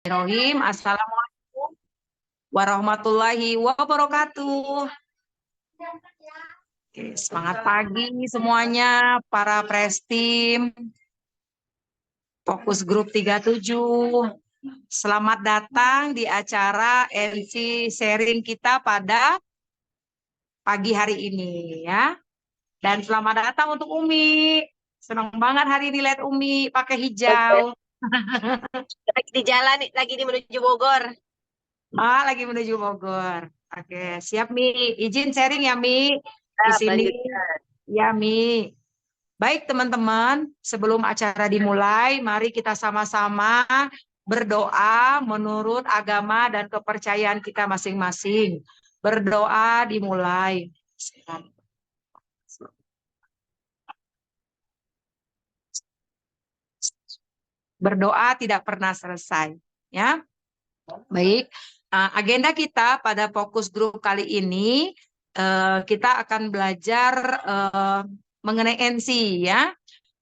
Bismillahirrahmanirrahim. Assalamualaikum warahmatullahi wabarakatuh. Oke, semangat pagi semuanya para Prestim Fokus Grup 37. Selamat datang di acara MC sharing kita pada pagi hari ini ya. Dan selamat datang untuk Umi. Senang banget hari ini lihat Umi pakai hijau. Lagi di jalan, lagi di menuju Bogor. Lagi menuju Bogor. Oke, siap Mi. Izin sharing ya Mi di sini. Ya Mi. Baik teman-teman, sebelum acara dimulai, mari kita sama-sama berdoa menurut agama dan kepercayaan kita masing-masing. Berdoa dimulai. Berdoa tidak pernah selesai, ya. Baik, agenda kita pada fokus grup kali ini kita akan belajar mengenai NC ya.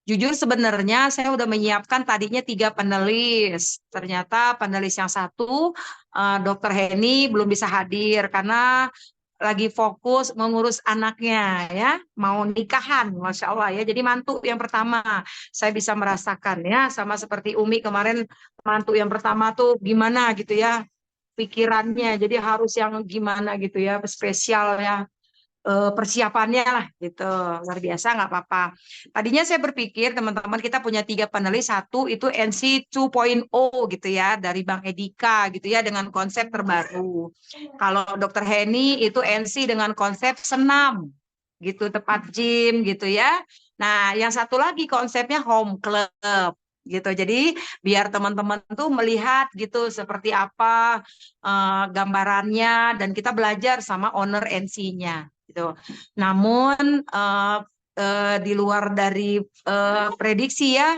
Jujur sebenarnya saya udah menyiapkan tadinya 3 panelis. Ternyata panelis yang satu, Dr. Heni belum bisa hadir karena lagi fokus mengurus anaknya ya, mau nikahan, Masya Allah ya. Jadi mantu yang pertama, saya bisa merasakan ya, sama seperti Umi kemarin mantu yang pertama tuh gimana gitu ya, pikirannya. Jadi harus yang gimana gitu ya, spesial ya. Persiapannya lah gitu, luar biasa nggak apa-apa. Tadinya saya berpikir teman-teman kita punya 3 panelis, satu itu NC 2.0 gitu ya dari Bang Edika gitu ya dengan konsep terbaru. Kalau Dr. Heni itu NC dengan konsep senam gitu, tepat gym gitu ya. Nah, yang satu lagi konsepnya home club gitu. Jadi biar teman-teman tuh melihat gitu seperti apa gambarannya dan kita belajar sama owner NC-nya gitu. Namun di luar dari prediksi ya,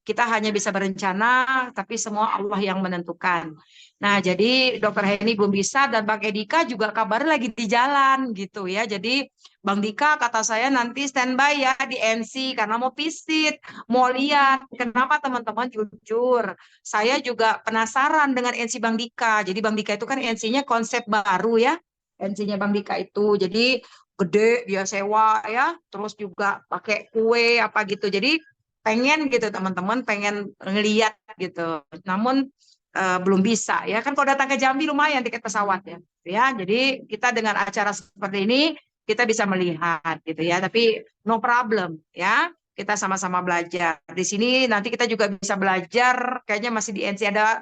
kita hanya bisa berencana, tapi semua Allah yang menentukan. Nah, jadi Dokter Heni belum bisa dan Bang Edika juga kabar lagi di jalan gitu ya. Jadi Bang Dika kata saya nanti standby ya di NC karena mau visit, mau lihat. Kenapa teman-teman jujur? Saya juga penasaran dengan NC Bang Dika. Jadi Bang Dika itu kan NC-nya konsep baru ya. NC-nya Bang Dika itu. Jadi gede dia sewa ya, terus juga pakai kue apa gitu. Jadi pengen gitu teman-teman, pengen ngeliat gitu. Namun belum bisa ya kan, kalau datang ke Jambi lumayan tiket pesawat ya. Jadi kita dengan acara seperti ini kita bisa melihat gitu ya, tapi no problem ya. Kita sama-sama belajar. Di sini nanti kita juga bisa belajar, kayaknya masih di NC ada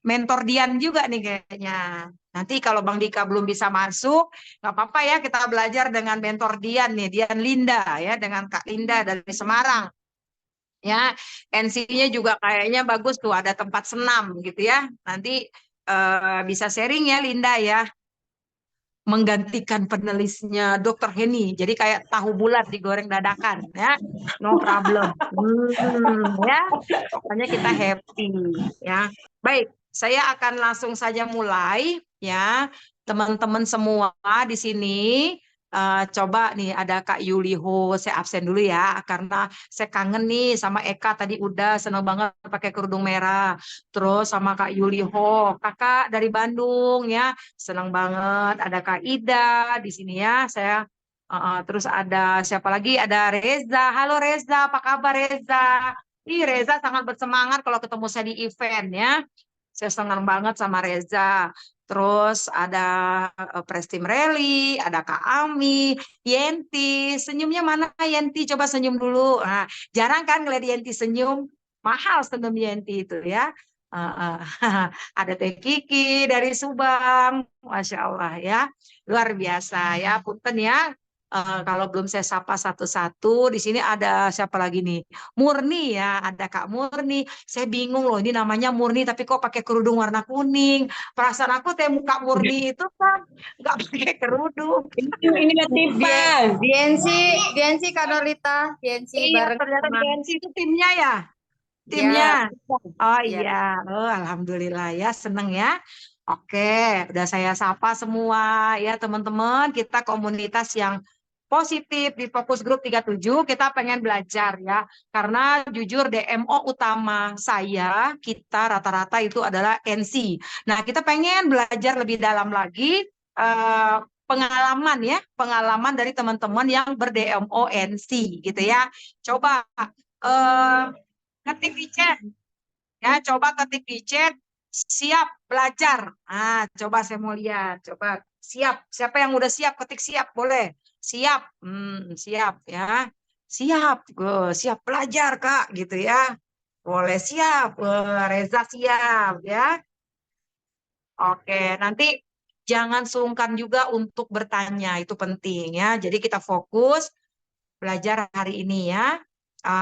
mentor Dian juga nih kayaknya. Nanti kalau Bang Dika belum bisa masuk, nggak apa-apa ya, kita belajar dengan mentor Dian nih, Dian Linda ya, dengan Kak Linda dari Semarang. Ya, NC-nya juga kayaknya bagus tuh, ada tempat senam gitu ya. Nanti bisa sharing ya Linda ya, menggantikan penulisnya Dr. Heni. Jadi kayak tahu bulat digoreng dadakan ya. No problem. Ya, pokoknya kita happy ya. Baik, saya akan langsung saja mulai ya. Teman-teman semua di sini coba nih ada Kak Yuliho, saya absen dulu ya karena saya kangen nih sama Eka, tadi udah seneng banget pakai kerudung merah. Terus sama Kak Yuliho, kakak dari Bandung ya, seneng banget. Ada Kak Ida di sini ya, saya terus ada siapa lagi? Ada Reza. Halo Reza, apa kabar Reza? Ih, Reza sangat bersemangat kalau ketemu saya di event ya. Saya senang banget sama Reza. Terus ada Prestim Rally, ada Kak Ami, Yenti. Senyumnya mana Yenti? Coba senyum dulu. Nah, jarang kan ngeliat Yenti senyum. Mahal senyum Yenti itu ya. Ada Teh Kiki dari Subang. Masya Allah ya. Luar biasa ya. Punten ya. Kalau belum saya sapa satu-satu, di sini ada siapa lagi nih? Murni ya, ada Kak Murni. Saya bingung loh, ini namanya Murni tapi kok pakai kerudung warna kuning. Perasaan aku teh muka Murni itu kan nggak pakai kerudung. Ini Latifah. DNC Kanolita, DNC Iya, bareng ternyata sama DNC itu timnya ya, timnya. ya, Oh ya. iya, oh, alhamdulillah ya, seneng ya. Oke, udah saya sapa semua ya teman-teman. Kita komunitas yang positif di fokus grup 37 kita pengen belajar ya. Karena jujur DMO utama kita rata-rata itu adalah NC. Nah, kita pengen belajar lebih dalam lagi pengalaman dari teman-teman yang ber-DMO NC gitu ya. Coba ketik di chat ya, coba ketik di chat siap belajar. Nah, coba saya mau lihat. Coba siap. Siapa yang udah siap? Ketik siap, boleh. Siap. Siap ya. Siap. Siap belajar, Kak, gitu ya. Boleh siap. Reza siap ya. Oke, nanti jangan sungkan juga untuk bertanya, itu penting ya. Jadi kita fokus belajar hari ini ya.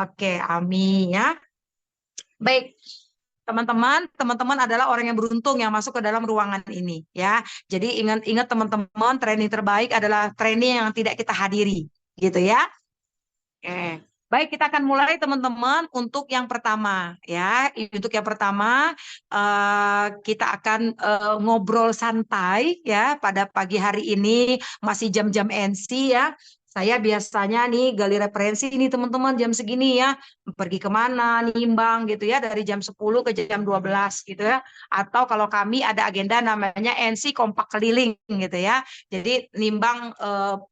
Oke, Ami ya. Baik, teman-teman adalah orang yang beruntung yang masuk ke dalam ruangan ini ya. Jadi ingat teman-teman, training terbaik adalah training yang tidak kita hadiri, gitu ya. Oke. Baik, kita akan mulai teman-teman untuk yang pertama ya. Untuk yang pertama kita akan ngobrol santai ya pada pagi hari ini, masih jam-jam NC ya. Saya biasanya nih gali referensi ini teman-teman jam segini ya. Pergi kemana, nimbang gitu ya dari jam 10 ke jam 12 gitu ya. Atau kalau kami ada agenda namanya NC kompak keliling gitu ya. Jadi nimbang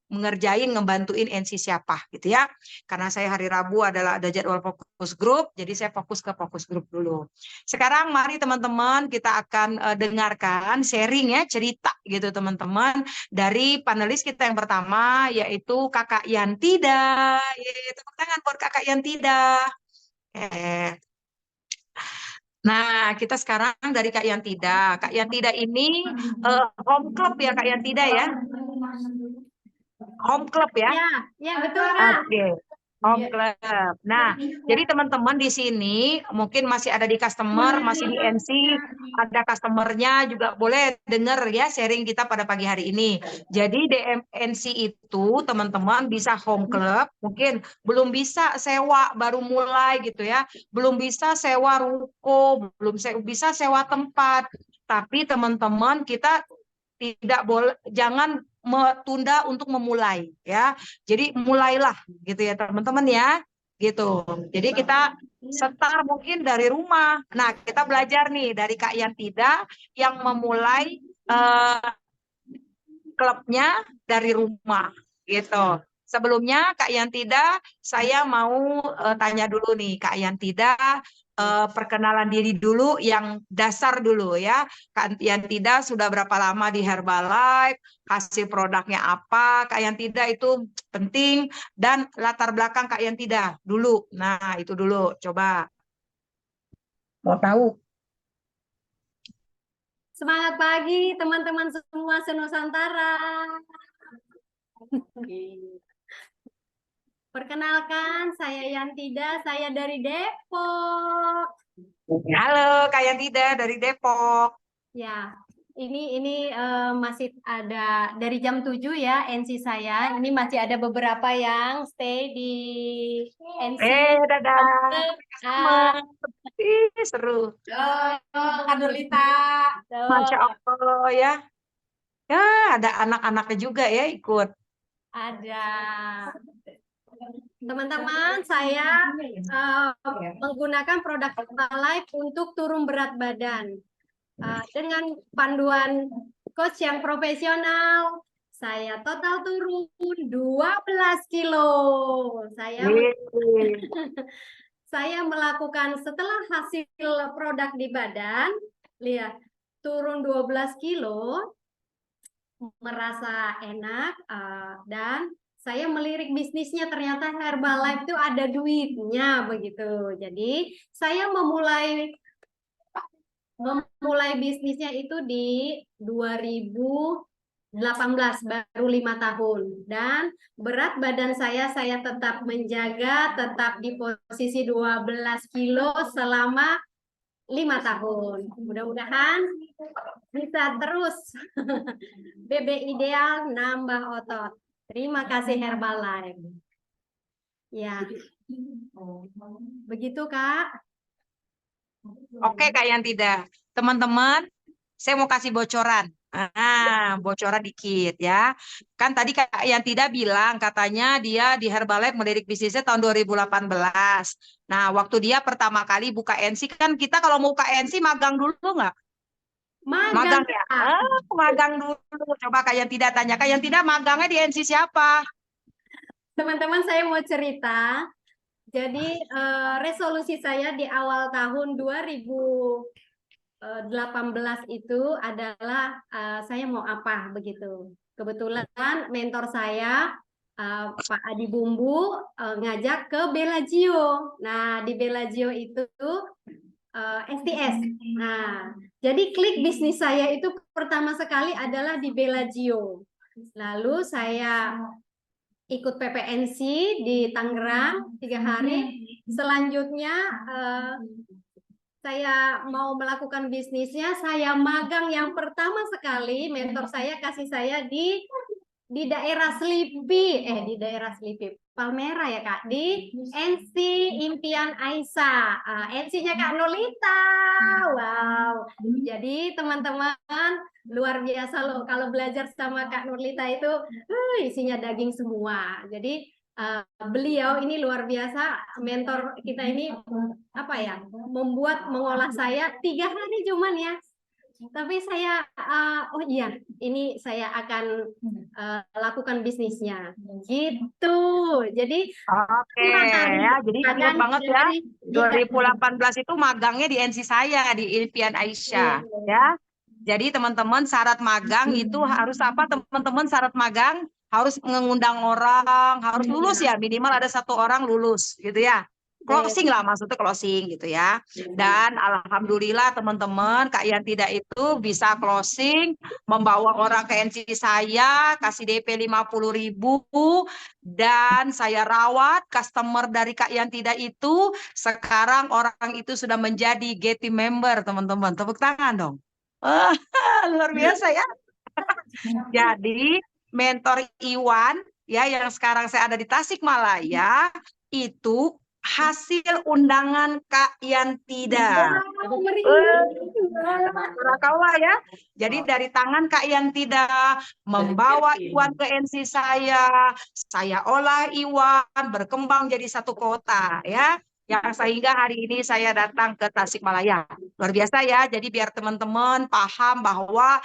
ngebantuin NC siapa gitu ya. Karena saya hari Rabu adalah ada jadwal fokus grup, jadi saya fokus ke fokus grup dulu. Sekarang mari teman-teman kita akan dengarkan sharing ya, cerita gitu teman-teman dari panelis kita yang pertama yaitu Kakak Yantida. Tepuk tangan buat Kakak Yantida. Nah, kita sekarang dari Kak Yantida. Kak Yantida ini home club ya Kak Yantida ya. Home club ya. Ya, ya betul Kak. Oke. Home club. Nah, jadi teman-teman di sini mungkin masih ada di customer, masih di NC, ada customernya juga boleh dengar ya sharing kita pada pagi hari ini. Jadi DMNC itu teman-teman bisa home club, mungkin belum bisa sewa baru mulai gitu ya, belum bisa sewa ruko, belum bisa sewa tempat. Tapi teman-teman kita tidak boleh, jangan tunda untuk memulai ya. Jadi mulailah gitu ya teman-teman ya. Gitu. Jadi kita start mungkin dari rumah. Nah, kita belajar nih dari Kak Yantida yang memulai klubnya dari rumah gitu. Sebelumnya Kak Yantida, saya mau tanya dulu nih Kak Yantida, perkenalan diri dulu yang dasar dulu ya. Kak Yantida sudah berapa lama di Herbalife, hasil produknya apa, Kak Yantida itu penting, dan latar belakang Kak Yantida dulu. Nah, itu dulu, coba. Mau tahu? Semangat pagi teman-teman semua senusantara. Perkenalkan, saya Yantida, saya dari Depok. Halo Kak Yantida dari Depok. Ya, ini masih ada dari jam 7 ya NC saya. Ini masih ada beberapa yang stay di NC. Dadah. Sama. Seru. Kadulita. Masya Allah ya. Ya, ada anak-anaknya juga ya ikut. Ada. Teman-teman, saya menggunakan produk Herbalife untuk turun berat badan. Dengan panduan coach yang profesional, saya total turun 12 kilo. Saya melakukan setelah hasil produk di badan, lihat turun 12 kilo, merasa enak dan saya melirik bisnisnya, ternyata Herbalife itu ada duitnya begitu. Jadi saya memulai bisnisnya itu di 2018, baru 5 tahun, dan berat badan saya tetap menjaga, tetap di posisi 12 kilo selama 5 tahun. Mudah-mudahan bisa terus. BB ideal nambah otot. Terima kasih Herbalife. Ya. Begitu Kak. Oke Kak Yantida. Teman-teman, saya mau kasih bocoran. Bocoran dikit ya. Kan tadi Kak yang tidak bilang katanya dia di Herbalife melirik bisnisnya tahun 2018. Nah, waktu dia pertama kali buka NC kan kita kalau mau buka NC magang dulu nggak? Magang, Magang ya? Kak. Magang dulu. Coba Kak yang tidak tanya. Kak yang tidak magangnya di NC siapa? Teman-teman, saya mau cerita. Jadi resolusi saya di awal tahun 2018 itu adalah saya mau apa begitu. Kebetulan mentor saya Pak Adi Bumbu ngajak ke Bellagio. Nah, di Bellagio itu STS. Nah, jadi klik bisnis saya itu pertama sekali adalah di Bellagio. Lalu saya ikut PPNC di Tangerang 3 hari. Selanjutnya saya mau melakukan bisnisnya, saya magang yang pertama sekali, mentor saya kasih saya di daerah Selipi, di daerah Selipi, Palmera ya Kak, di NC Impian Aisyah, NC-nya Kak Nolita, wow. Jadi teman-teman luar biasa loh, kalau belajar sama Kak Nolita itu isinya daging semua. Jadi beliau ini luar biasa, mentor kita ini apa ya, mengolah saya 3 hari cuman ya. Tapi saya oh iya, ini saya akan lakukan bisnisnya gitu. Jadi Oke hari ya, jadi ingat magang banget ya. dari 2018 itu magangnya di NC saya di Impian Aisyah ya. Jadi teman-teman syarat magang itu harus apa teman-teman? Syarat magang harus mengundang orang, harus lulus ya, minimal ada 1 orang lulus gitu ya. Closing lah maksudnya closing gitu ya. Dan alhamdulillah teman-teman Kak yang tidak itu bisa closing, membawa orang ke NC saya, kasih DP 50.000 dan saya rawat customer dari Kak yang tidak itu. Sekarang orang itu sudah menjadi Getty member teman-teman. Tepuk tangan dong. Luar biasa ya. Jadi mentor Iwan ya yang sekarang saya ada di Tasikmalaya itu hasil undangan Kak Yantida. Kaulah ya. Jadi dari tangan Kak Yantida membawa Iwan ke NC saya olah Iwan berkembang jadi satu kota ya. Yang sehingga hari ini saya datang ke Tasikmalaya. Luar biasa ya. Jadi biar teman-teman paham bahwa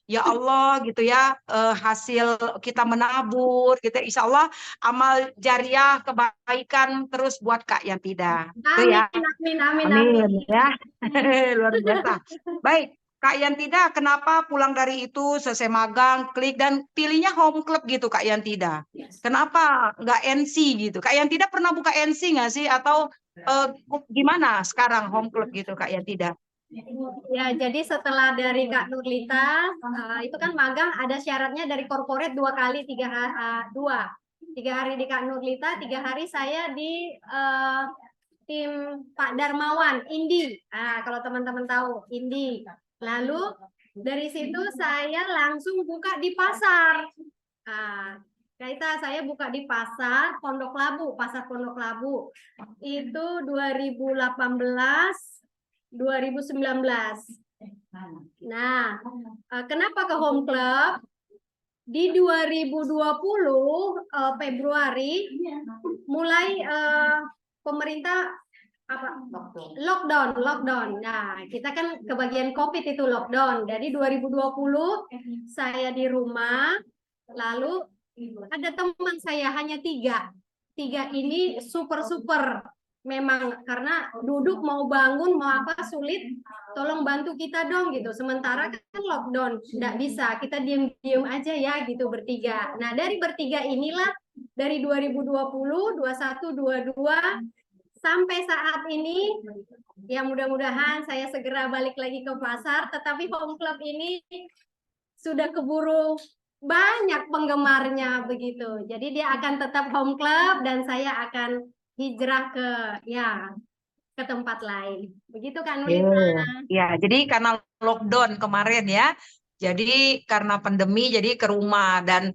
ya Allah gitu ya, hasil kita menabur gitu, insya Allah amal jariah kebaikan terus buat Kak yang tidak itu ya. Amin ya. Luar biasa. Baik Kak yang tidak, kenapa pulang dari itu selesai magang klik dan pilihnya home club gitu Kak yang tidak, kenapa nggak NC gitu? Kak yang tidak pernah buka NC nggak sih atau gimana sekarang home club gitu Kak yang tidak? Ya, jadi setelah dari Kak Nurlita, itu kan magang ada syaratnya dari corporate 2 kali, 3 hari di Kak Nurlita, 3 hari saya di tim Pak Darmawan, Indi. Kalau teman-teman tahu, Indi. Lalu dari situ saya langsung buka di pasar. Saya buka di pasar Pondok Labu, pasar Pondok Labu. Itu 2018-2019. Nah, kenapa ke home club? Di 2020 Februari mulai pemerintah lockdown. Nah, kita kan kebagian COVID itu lockdown. Jadi 2020 saya di rumah, lalu ada teman saya hanya 3 ini super memang karena duduk mau bangun mau apa sulit, tolong bantu kita dong gitu. Sementara kan lockdown nggak bisa, kita diem aja ya gitu bertiga. Nah dari bertiga inilah dari 2020, 21, 22 sampai saat ini ya mudah-mudahan saya segera balik lagi ke pasar. Tetapi home club ini sudah keburu banyak penggemarnya begitu. Jadi dia akan tetap home club dan saya akan hijrah ke tempat lain. Begitu kan Nurita? Ya, jadi karena lockdown kemarin ya. Jadi karena pandemi jadi ke rumah dan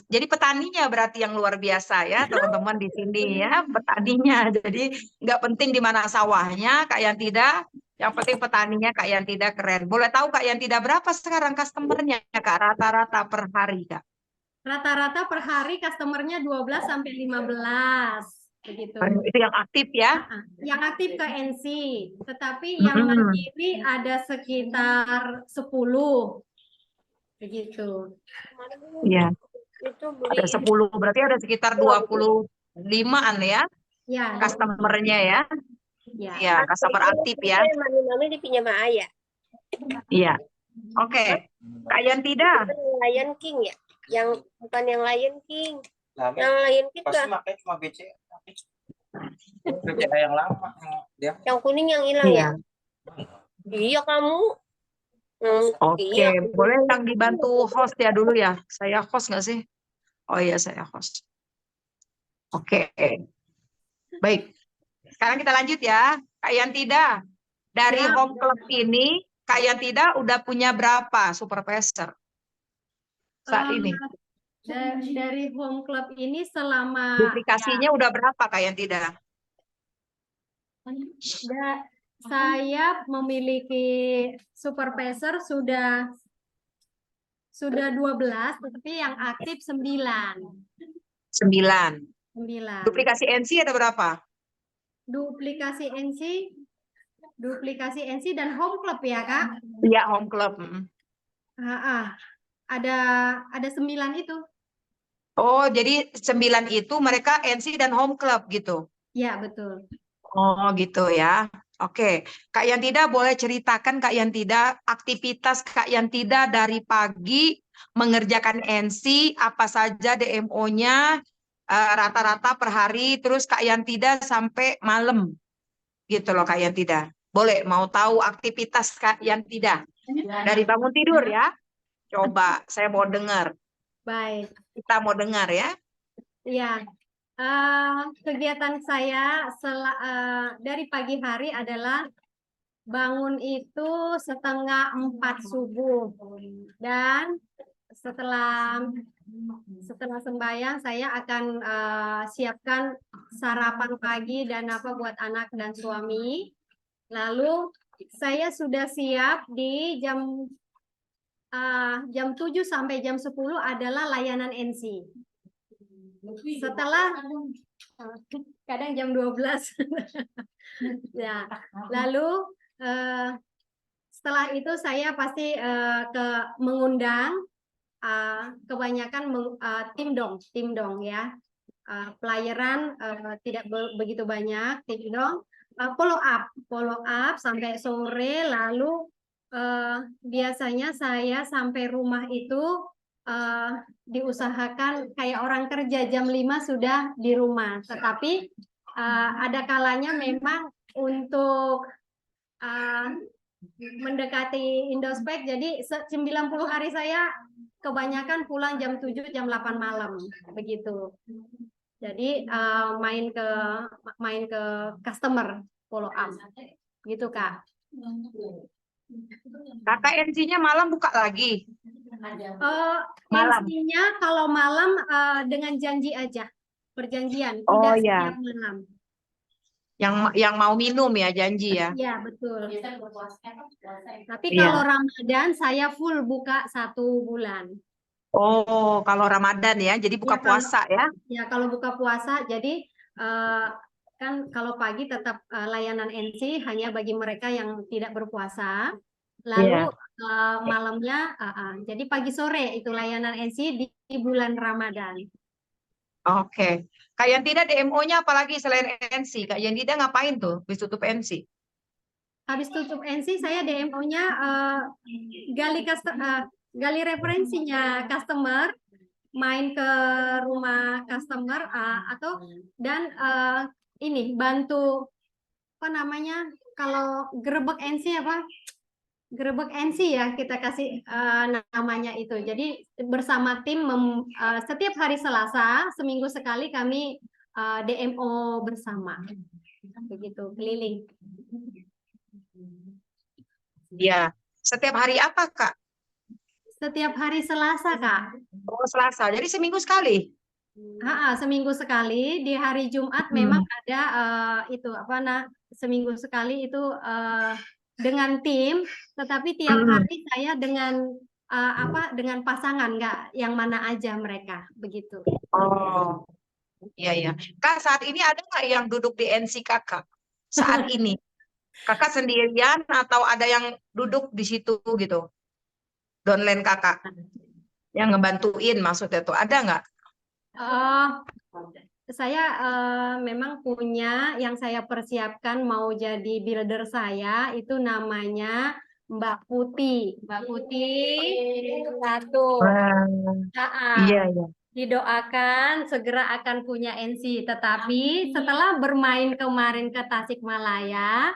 jadi petaninya berarti yang luar biasa ya teman-teman di sini ya petaninya. Jadi nggak penting di mana sawahnya Kak yang tidak. Yang penting petaninya Kak Yanti keren. Boleh tahu Kak Yanti berapa sekarang customernya Kak rata-rata per hari Kak? Rata-rata per hari customernya 12 sampai 15 begitu. Itu yang aktif ya? Yang aktif ke NC, tetapi yang mandiri ada sekitar 10 begitu. Iya. Itu Ada 10, berarti ada sekitar 25-an ya Ya, customernya ya. ya. Iya, customer aktif ya. Mami dipinjam sama ayah. Iya. Oke. Kak Yanti Lion King ya? Yang bukan yang Lion King. Yang Lion King Pasti kan? makanya cuma BCA. BCA yang lama Yang kuning yang hilang ya? Iya kamu. Oke, Iya. boleh yang dibantu host ya dulu ya. Saya host nggak sih? Oh iya, saya host. Oke. Baik. Sekarang kita lanjut ya. Kak Yantida, dari Ya. home club ini, Kak Yantida udah punya berapa supervisor saat ini? Dari home club ini selama Duplikasinya udah berapa Kak Yantida? saya memiliki supervisor sudah 12, tetapi yang aktif 9. 9. 9. Duplikasi NC ada berapa? Duplikasi NC dan home club ya Kak? Iya, home club. Ada 9 itu. Oh, jadi 9 itu mereka NC dan home club gitu? Ya, betul. Oh, gitu ya. Oke, Kak Yantida boleh ceritakan Kak Yantida aktivitas Kak Yantida dari pagi mengerjakan NC, apa saja DMO-nya, rata-rata per hari, terus Kak Yantida sampai malam gitu loh Kak Yantida. Boleh, mau tahu aktivitas Kak Yantida dari bangun tidur ya? Coba, saya mau dengar. Baik. Kita mau dengar ya. Ya, kegiatan saya dari pagi hari adalah bangun itu 3:30 subuh, dan setelah sembahyang saya akan siapkan sarapan pagi dan apa buat anak dan suami. Lalu saya sudah siap di jam 7 sampai jam 10 adalah layanan NC. Setelah kadang jam 12. Ya, lalu setelah itu saya pasti mengundang kebanyakan tim dong ya. Pelayaran tidak begitu banyak, tim dong follow up sampai sore. Lalu biasanya saya sampai rumah itu diusahakan kayak orang kerja jam 5 sudah di rumah, tetapi ada kalanya memang untuk mendekati Indospec, jadi 90 hari saya kebanyakan pulang jam 7 jam 8 malam begitu. Jadi main ke customer, follow up gitu Kak. Kakak NC-nya malam buka lagi? Malam. NC-nya kalau malam dengan janji aja, perjanjian, tidak setiap malam. Yang mau minum ya, janji ya? Iya, betul. Tapi kalau Ramadan saya full buka 1 bulan. Oh, kalau Ramadan ya, jadi buka puasa ya? Ya, kalau buka puasa, jadi kan kalau pagi tetap layanan NC hanya bagi mereka yang tidak berpuasa. Lalu malamnya, jadi pagi sore itu layanan NC di bulan Ramadan. Oke. Kak Yantida DMO-nya apalagi selain NC? Kak Yantida ngapain tuh habis tutup NC? Habis tutup NC saya DMO-nya gali referensinya customer, main ke rumah customer dan ini bantu apa namanya, kalau gerebek NC apa? Gerebek NC ya kita kasih namanya itu. Jadi bersama tim setiap hari Selasa seminggu sekali kami DMO bersama. Begitu, keliling. Ya, setiap hari apa Kak? Setiap hari Selasa Kak. Oh, Selasa. Jadi seminggu sekali? Seminggu sekali. Di hari Jumat memang ada seminggu sekali itu dengan tim, tetapi tiap hari saya dengan dengan pasangan, nggak yang mana aja mereka begitu. Oh, iya ya. Kak, saat ini ada nggak yang duduk di NC kakak? Saat ini, kakak sendirian atau ada yang duduk di situ gitu? Downline kakak yang ngebantuin maksudnya tuh ada nggak? Oh, saya memang punya yang saya persiapkan mau jadi builder saya itu namanya Mbak Putih. Mbak Putih satu. Wah, iya ya. Didoakan segera akan punya NC. Tetapi setelah bermain kemarin ke Tasikmalaya,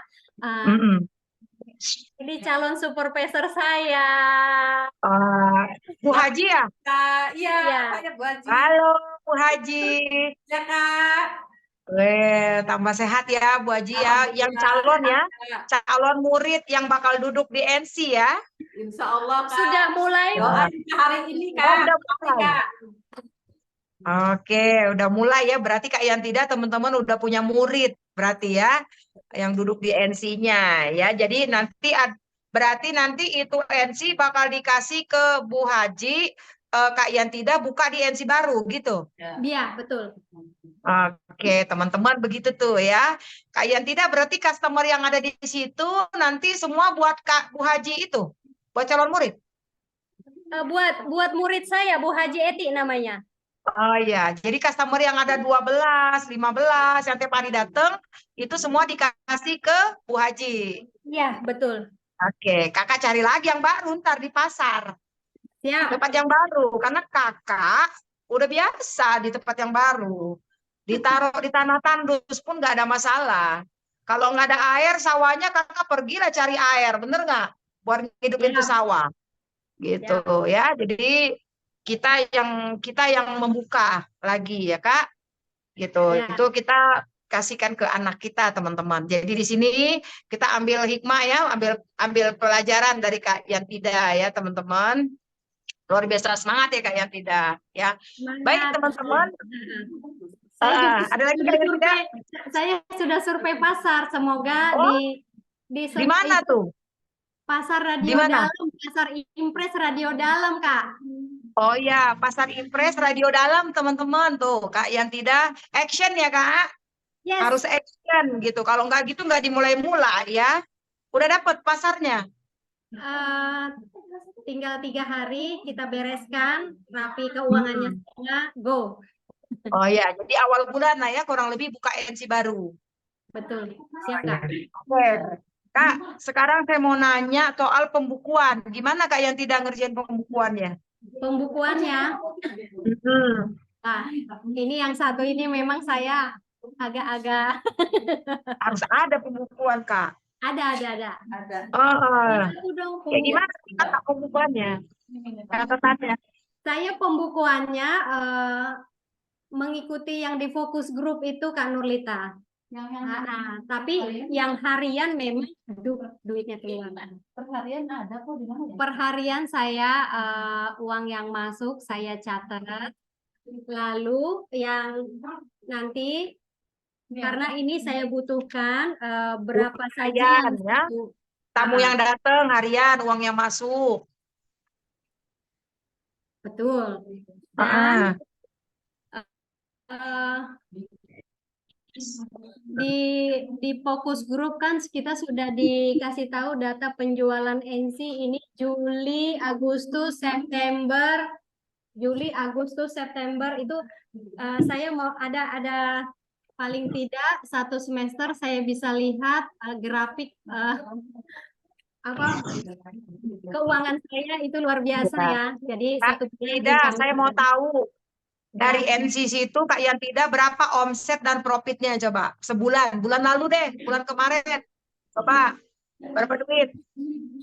ini calon supervisor saya. Bu Haji ya? Iya, Iya. Bu Haji. Halo Bu Haji. Ya, Kak. Tambah sehat ya Bu Haji ya. Yang calon ya, calon murid yang bakal duduk di NC ya. Insya Allah, Kak. Sudah mulai. Doain hari ini, Kak. Oh, udah mulai. Oke, udah mulai ya. Berarti Kak Yantida teman-teman udah punya murid berarti ya yang duduk di NC-nya ya. Jadi nanti berarti nanti itu NC bakal dikasih ke Bu Haji, Kak Yantida buka di NC baru gitu. Iya, betul. Oke, teman-teman begitu tuh ya. Kak Yantida berarti customer yang ada di situ nanti semua buat Kak Bu Haji itu, buat calon murid. Buat murid saya, Bu Haji Eti namanya. Oh iya, jadi customer yang ada 12, 15 yang tiap hari datang itu semua dikasih ke Bu Haji. Iya, betul. Oke, kakak cari lagi yang baru ntar di pasar. Siap. Tempat yang baru, karena kakak udah biasa di tempat yang baru. Ditaruh di tanah tandus pun nggak ada masalah. Kalau nggak ada air, sawahnya kakak pergilah cari air, bener nggak? Buat hidupin tuh sawah. Gitu ya, jadi kita yang membuka lagi ya Kak gitu Ya. itu kita kasihkan ke anak kita teman-teman. Jadi di sini kita ambil hikmah ya, ambil pelajaran dari Kak Yantida ya teman-teman. Luar biasa semangat ya Kak Yantida ya. Semangat. Baik teman-teman. Ada lagi Kak Yantida? Saya sudah survei pasar, semoga di mana tuh? Pasar Radio Dalam, Pasar Impres Radio Dalam, Kak. Oh ya, Pasar Impres Radio Dalam teman-teman tuh, Kak Yantida action ya Kak. Yes. Harus action gitu. Kalau nggak gitu nggak dimulai-mulai ya. Udah dapet pasarnya? Tinggal 3 hari kita bereskan, rapi keuangannya semua, go. Oh ya, jadi awal bulan lah ya kurang lebih buka NC baru. Betul, siap Kak. Oke. Kak, sekarang saya mau nanya soal pembukuan. Gimana Kak yang tidak ngerjain pembukuannya? Pembukuannya? Nah, ini yang satu ini memang saya agak-agak harus ada pembukuan Kak. Ada. Ya gimana Kak pembukuannya? Catatannya. Saya pembukuannya mengikuti yang di fokus grup itu Kak Nurlita. Tapi yang harian memang duitnya keluar. Perharian ada kok di mana ya? Perharian saya uang yang masuk saya catat. Lalu yang nanti karena ini saya butuhkan berapa saja yang ya? Tamu yang datang harian, uang yang masuk. Betul. Dan di fokus grup kan kita sudah dikasih tahu data penjualan NC ini Juli, Agustus, September itu saya mau ada paling tidak 1 semester saya bisa lihat grafik keuangan saya itu luar biasa ya. Jadi saya mau tahu dari NCC itu Kak Yantida berapa omset dan profitnya coba sebulan, bulan lalu deh, bulan kemarin coba berapa duit?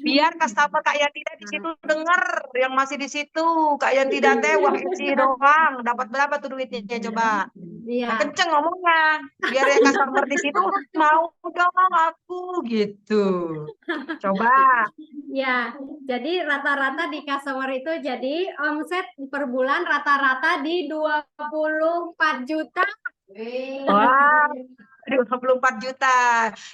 Biar customer Kak Yantida di situ dengar yang masih di situ Kak Yantida teh uang NC doang dapat berapa tuh duitnya coba? Nah, kenceng ngomongnya biar ya customer di situ mau dong aku gitu. Coba. Ya, jadi rata-rata di customer itu jadi omset per bulan rata-rata di 24 juta. Wah, 24 juta.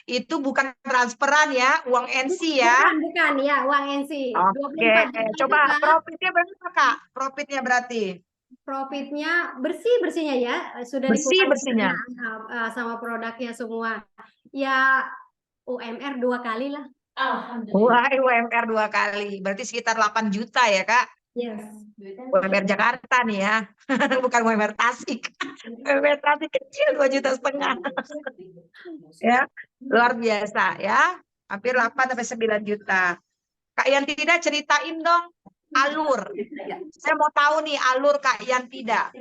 Itu bukan transferan ya, uang NC ya. Bukan ya, uang NC. Oke, 24 juta itu, coba Kak, profitnya berapa Kak? Profitnya berarti profitnya bersihnya ya, sudah bersihnya. sama produknya semua. Ya UMR 2 kali lah. Wah, UMR 2 kali. Berarti sekitar 8 juta ya Kak? Yes. UMR Jakarta nih ya. Bukan UMR Tasik. UMR Tasik kecil 2,5 juta. Ya, luar biasa ya. Hampir 8 sampai 9 juta. Kak Yantida ceritain dong alur. Saya mau tahu nih alur Kak Yantida.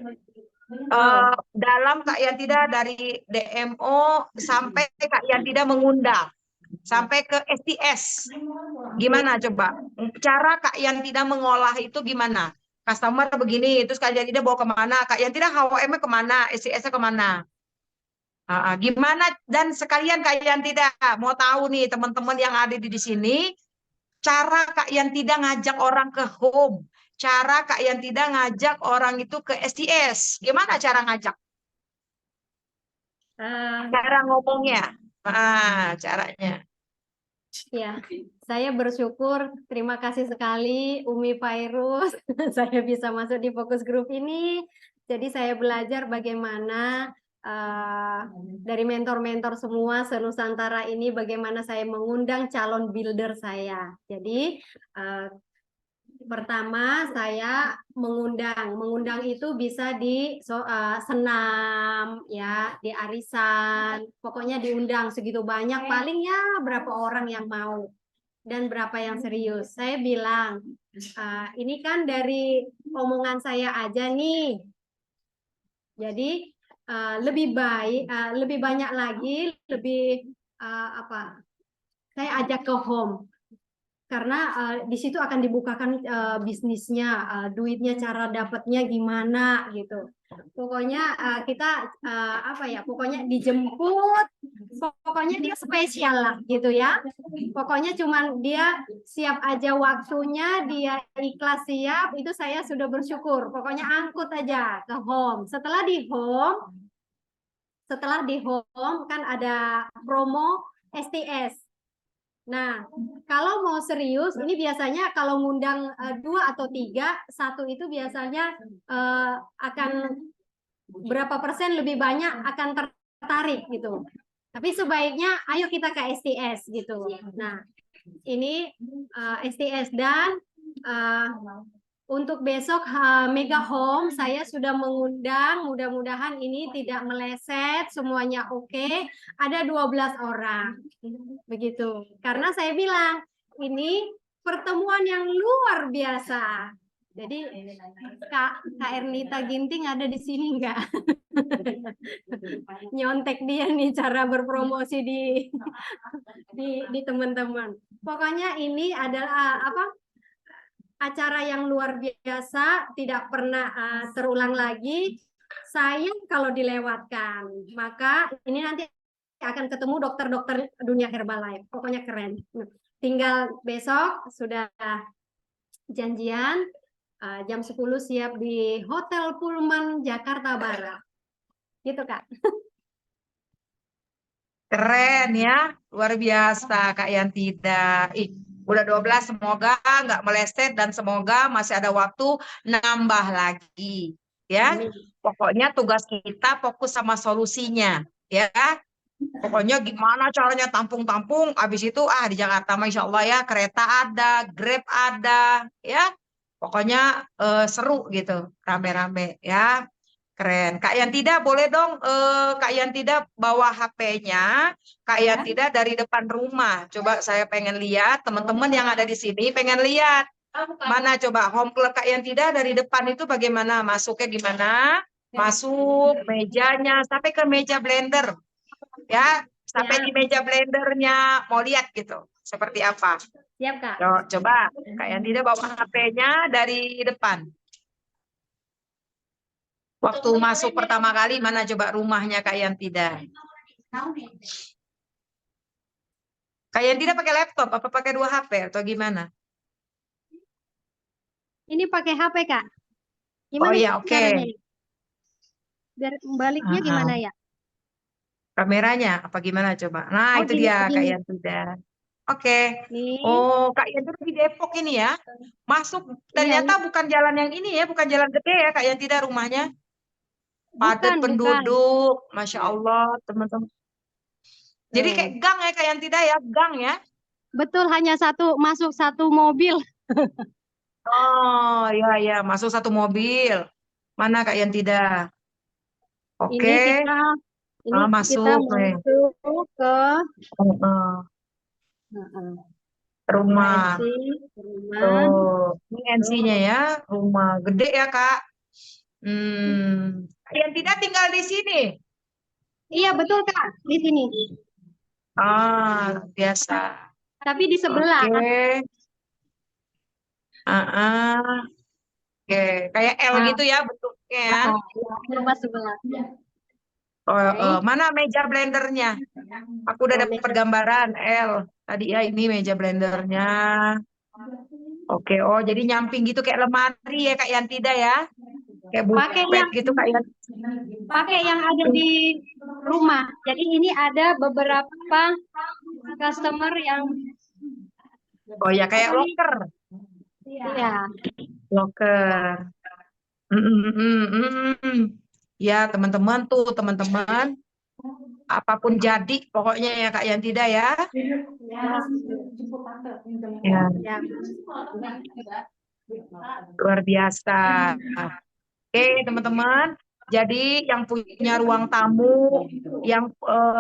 Dalam Kak Yantida dari DMO sampai Kak Yantida mengundang sampai ke STS. Gimana coba? Cara Kak Yantida mengolah itu gimana? Customer begini, terus Kak Yantida bawa kemana? Kak Yantida HWM-nya kemana? STS-nya kemana? Gimana? Dan sekalian Kak Yantida mau tahu nih teman-teman yang ada di sini, cara Kak Yantida ngajak orang ke home, cara Kak Yantida ngajak orang itu ke STS. Gimana cara ngajak? Cara ngomongnya. Caranya. Ya, saya bersyukur, terima kasih sekali Umi Fairuz, saya bisa masuk di fokus group ini. Jadi saya belajar bagaimana dari mentor-mentor semua se-Nusantara ini, bagaimana saya mengundang calon builder saya. Jadi pertama saya mengundang itu bisa di senam ya, di arisan, pokoknya diundang segitu banyak, paling ya berapa orang yang mau dan berapa yang serius. Saya bilang ini kan dari omongan saya aja nih, jadi lebih baik, lebih banyak lagi, lebih saya ajak ke home. Karena di situ akan dibukakan bisnisnya, duitnya, cara dapatnya gimana gitu. Pokoknya kita pokoknya dijemput, pokoknya dia spesial lah gitu ya. Pokoknya cuman dia siap aja waktunya, dia ikhlas siap, itu saya sudah bersyukur. Pokoknya angkut aja ke home. Setelah di home kan ada promo STS. Nah, kalau mau serius, ini biasanya kalau ngundang 2 atau 3, 1 itu biasanya akan berapa persen lebih banyak akan tertarik gitu. Tapi sebaiknya ayo kita ke STS gitu. Nah, ini STS dan untuk besok Mega Home saya sudah mengundang, mudah-mudahan ini tidak meleset, semuanya oke. Ada 12 orang. Begitu. Karena saya bilang ini pertemuan yang luar biasa. Jadi Kak Ernita Ginting ada di sini enggak? Nyontek dia nih cara berpromosi di teman-teman. Pokoknya ini adalah acara yang luar biasa, tidak pernah terulang lagi. Sayang kalau dilewatkan. Maka ini nanti akan ketemu dokter-dokter dunia Herbalife. Pokoknya keren. Tinggal besok sudah janjian jam 10 siap di Hotel Pullman Jakarta Barat. Gitu, Kak. Keren ya, luar biasa Kak Yantida. Udah 12, semoga nggak meleset dan semoga masih ada waktu nambah lagi. Ya, pokoknya tugas kita fokus sama solusinya. Ya, pokoknya gimana caranya tampung-tampung, habis itu di Jakarta Masya Allah ya, kereta ada, Grab ada, ya. Pokoknya seru gitu, rame-rame ya. Keren. Kak Yantida boleh dong Kak Yantida bawa HP-nya, Kak Yantida dari depan rumah. Coba saya pengen lihat, teman-teman yang ada di sini pengen lihat. Mana coba home club Kak Yantida dari depan itu bagaimana? Masuknya gimana? Masuk mejanya sampai ke meja blender. Ya, sampai di meja blendernya mau lihat gitu. Seperti apa? Siap, Kak. Coba Kak Yantida bawa HP-nya dari depan. Waktu masuk pertama kali mana coba rumahnya Kak Yantida? Kak Yantida pakai laptop apa pakai 2 HP atau gimana? Ini pakai HP, Kak. Gimana Oh ya, oke. caranya? Biar baliknya gimana ya? Kameranya apa gimana coba? Nah, Oh, itu gini, dia Kak gini. Yantida. Oke. Nih, Oh, Kak Yantida di Depok ini ya. Masuk iya, ternyata bukan jalan yang ini ya, bukan jalan gede ya Kak Yantida rumahnya. Padat bukan. penduduk, Masya Allah, teman-teman. Jadi kayak Tuh. gang ya Kak Yantida ya, gang ya. Betul, hanya masuk satu mobil. Oh, iya ya, masuk satu mobil. Mana Kak Yantida? Ini Oke. kita ini Ah, kita masuk nih. masuk ke uh, Rumah. NC rumah. Tuh, ini NC-nya Tuh. ya, rumah gede ya Kak. Yang tidak tinggal di sini. Iya, betul Kak, di sini. Ah, biasa. Tapi di sebelah. Oke. Oke, kayak L Nah, gitu ya bentuknya ya. rumah sebelah. Mana meja blendernya? Aku udah Oh, dapat gambaran L. Tadi ya ini meja blendernya. Oke, oh jadi nyamping gitu kayak lemari ya Kak Yantida ya. Kayak pakai bufet yang gitu Kak Yanti. pakai yang ada di rumah. Jadi ini ada beberapa customer yang Oh ya kayak apa nih? locker. Iya. Locker. Ya teman-teman tuh teman-teman. Apapun jadi pokoknya ya Kak Yantida ya. Ya, Ya. luar biasa. Oke, teman-teman. Jadi yang punya ruang tamu, yang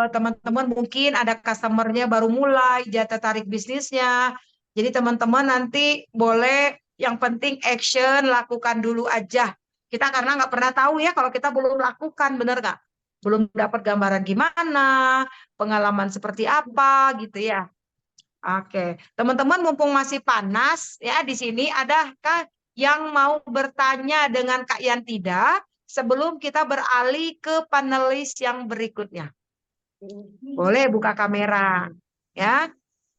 teman-teman mungkin ada customernya baru mulai, jatah tarik bisnisnya. Jadi teman-teman nanti boleh, yang penting action, lakukan dulu aja. Kita karena nggak pernah tahu ya kalau kita belum lakukan, bener nggak? Belum dapat gambaran gimana, pengalaman seperti apa gitu ya. Oke, teman-teman mumpung masih panas ya di sini, adakah yang mau bertanya dengan Kak Yantida sebelum kita beralih ke panelis yang berikutnya? Boleh buka kamera ya.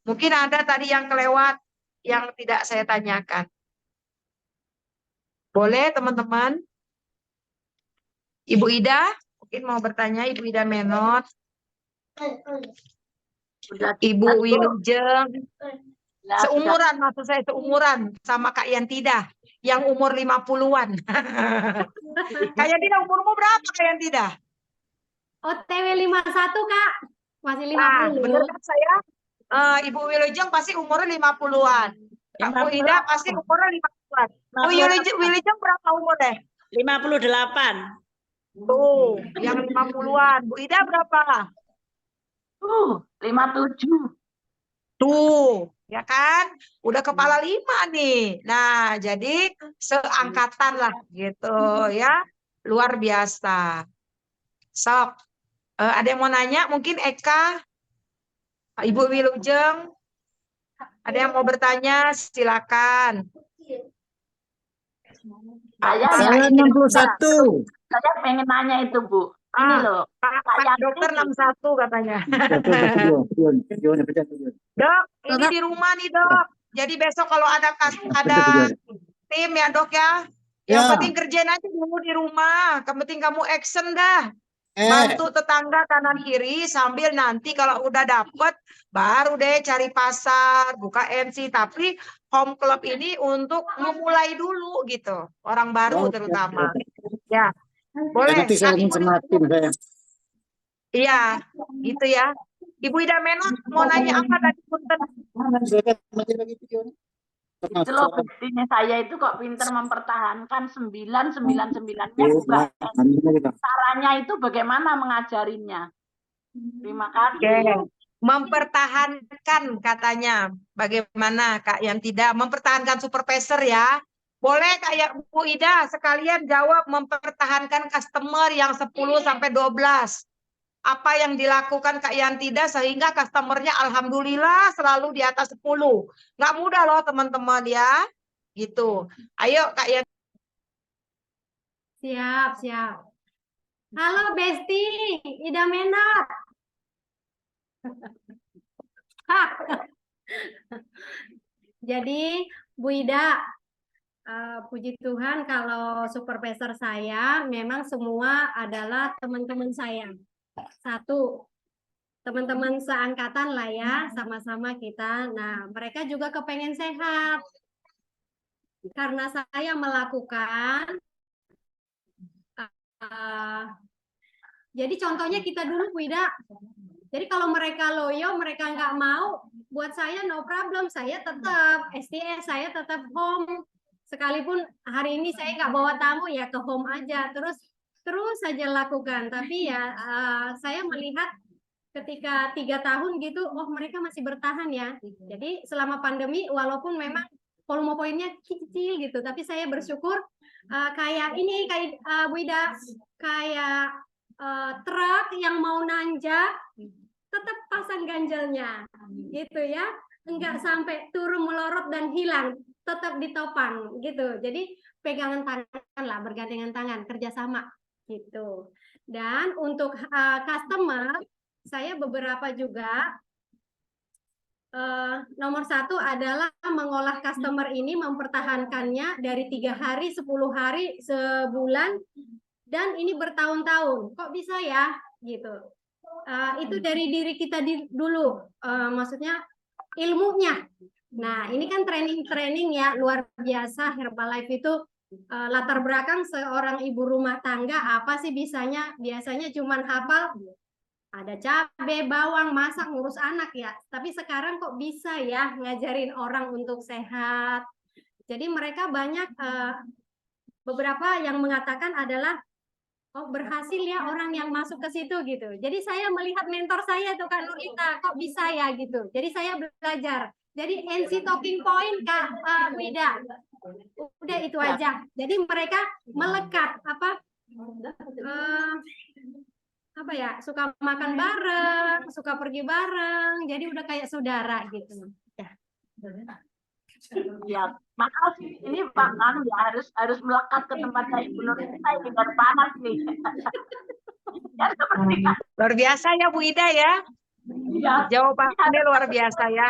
Mungkin ada tadi yang kelewat yang tidak saya tanyakan. Boleh teman-teman? Ibu Ida mungkin mau bertanya, Ibu Ida Menot, Ibu Wilujeng. Seumuran, maksud saya seumuran sama Kak Yantida yang umur 50-an. Kak Yantida umurmu berapa Kak Yantida? OTW 51 Kak. Masih Nah, 50. bener kan saya? Ibu Wilujeng pasti umurnya 50-an. Kak Bu Ida pasti umurnya 50-an. Bu Wilujeng berapa umur deh? 58. Tuh, yang 50-an. Bu Ida berapa? 57. Tuh, ya kan? Udah kepala 5 nih. Nah, jadi seangkatan lah gitu ya. Luar biasa. Sok, ada yang mau nanya? Mungkin Eka, Ibu Wilujeng, ada yang mau bertanya? Silakan. Saya 61. Saya pengen nanya itu, Bu. Ini loh, Pak dokter 61 katanya. Dok, ini di rumah nih dok. Jadi besok kalau ada tim ya dok ya. Yang penting kerjain aja dulu di rumah. Yang penting kamu action dah. Bantu tetangga kanan kiri sambil nanti kalau udah dapet baru deh cari pasar, buka MC. Tapi home club ini untuk memulai dulu gitu. Orang baru terutama. Ya, boleh. Nanti saya ingin semakin saya. Iya, gitu ya. Ibu Ida Menot mau nanya apa tadi? Punten? itu loh, buktinya saya itu kok pinter mempertahankan 999-nya bukan. Caranya itu bagaimana mengajarinya? Terima kasih. Mempertahankan katanya. Bagaimana Kak yang tidak mempertahankan supervisor ya? Boleh kayak Bu Ida sekalian jawab mempertahankan customer yang 10 sampai 12. Apa yang dilakukan Kak Yantida sehingga customernya alhamdulillah selalu di atas 10. Nggak mudah loh teman-teman ya. Gitu. Ayo Kak Yantida. Siap, siap. Halo Besti, Ida Menot. Jadi Bu Ida, puji Tuhan kalau supervisor saya memang semua adalah teman-teman saya. Satu, teman-teman seangkatan lah ya, sama-sama kita. Nah, mereka juga kepengen sehat. Karena saya melakukan, jadi contohnya kita dulu, Bu Ida. Jadi kalau mereka loyo, mereka nggak mau, buat saya no problem. Saya tetap STS, saya tetap home. Sekalipun hari ini saya nggak bawa tamu, ya ke home aja. Terus saja lakukan. Tapi ya saya melihat ketika 3 tahun gitu, oh mereka masih bertahan ya. Jadi selama pandemi, walaupun memang volume poinnya kecil gitu, tapi saya bersyukur kayak ini, kayak Bu Ida, kayak truk yang mau nanjak, tetap pasang ganjelnya, gitu ya, enggak sampai turun melorot dan hilang, tetap ditopang, gitu. Jadi pegangan tangan lah, bergandengan tangan, kerjasama, gitu. Dan untuk customer, saya beberapa juga nomor 1 adalah mengolah customer ini, mempertahankannya dari 3 hari, 10 hari, sebulan, dan ini bertahun-tahun. Kok bisa ya? Gitu. Itu dari diri kita dulu, maksudnya ilmunya. Nah, ini kan training ya, luar biasa. Herbalife itu latar belakang seorang ibu rumah tangga, apa sih bisanya? Biasanya cuma hafal ada cabai, bawang, masak, ngurus anak ya. Tapi sekarang kok bisa ya ngajarin orang untuk sehat. Jadi mereka banyak, beberapa yang mengatakan adalah, oh berhasil ya orang yang masuk ke situ gitu. Jadi saya melihat mentor saya tuh Kak Nurita, kok bisa ya gitu. Jadi saya belajar. Jadi NC talking point Kak Wida. Udah itu aja. Jadi mereka melekat apa ya, suka makan bareng, suka pergi bareng. Jadi udah kayak saudara gitu. Ya, makasih. Ini Pak Anu ya harus melekat ke tempatnya Ibu Nur. Saya ini baru panas nih. Ya, seperti Luar biasa ya Bu Ida ya. ya. Jawabannya luar biasa ya.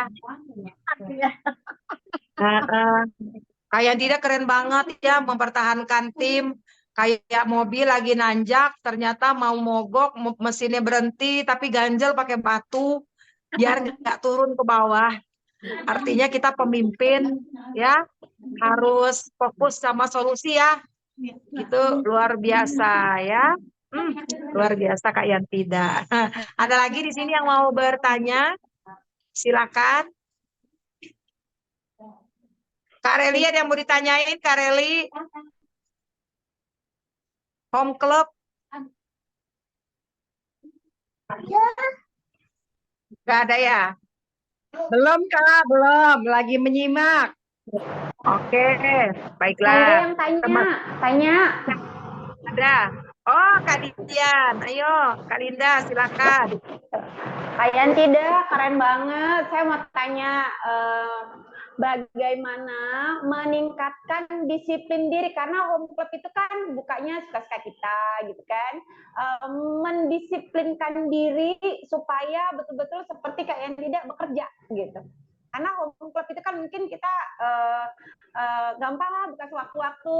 Kayak tidak keren banget ya mempertahankan tim. Kayak mobil lagi nanjak, ternyata mau mogok, mesinnya berhenti, tapi ganjel pakai batu biar nggak turun ke bawah. Artinya kita pemimpin ya harus fokus sama solusi ya. Itu luar biasa ya. Luar biasa Kak Yantida. Ada lagi di sini yang mau bertanya? Silakan. Kak Reli ada yang mau ditanyain, Kak Reli? Home club? Gak ada ya? Belum Kak, belum. Lagi menyimak. Oke, baiklah. Ada yang tanya. Ada. Oh, Kak Dian. Ayo, Kak Linda, silakan. Kalian tidak, keren banget. Saya mau tanya bagaimana meningkatkan disiplin diri, karena home club itu kan bukanya suka-suka kita gitu kan. Mendisiplinkan diri supaya betul-betul seperti kalian tidak bekerja gitu. Karena home club itu kan mungkin kita gampang lah buka sewaktu-waktu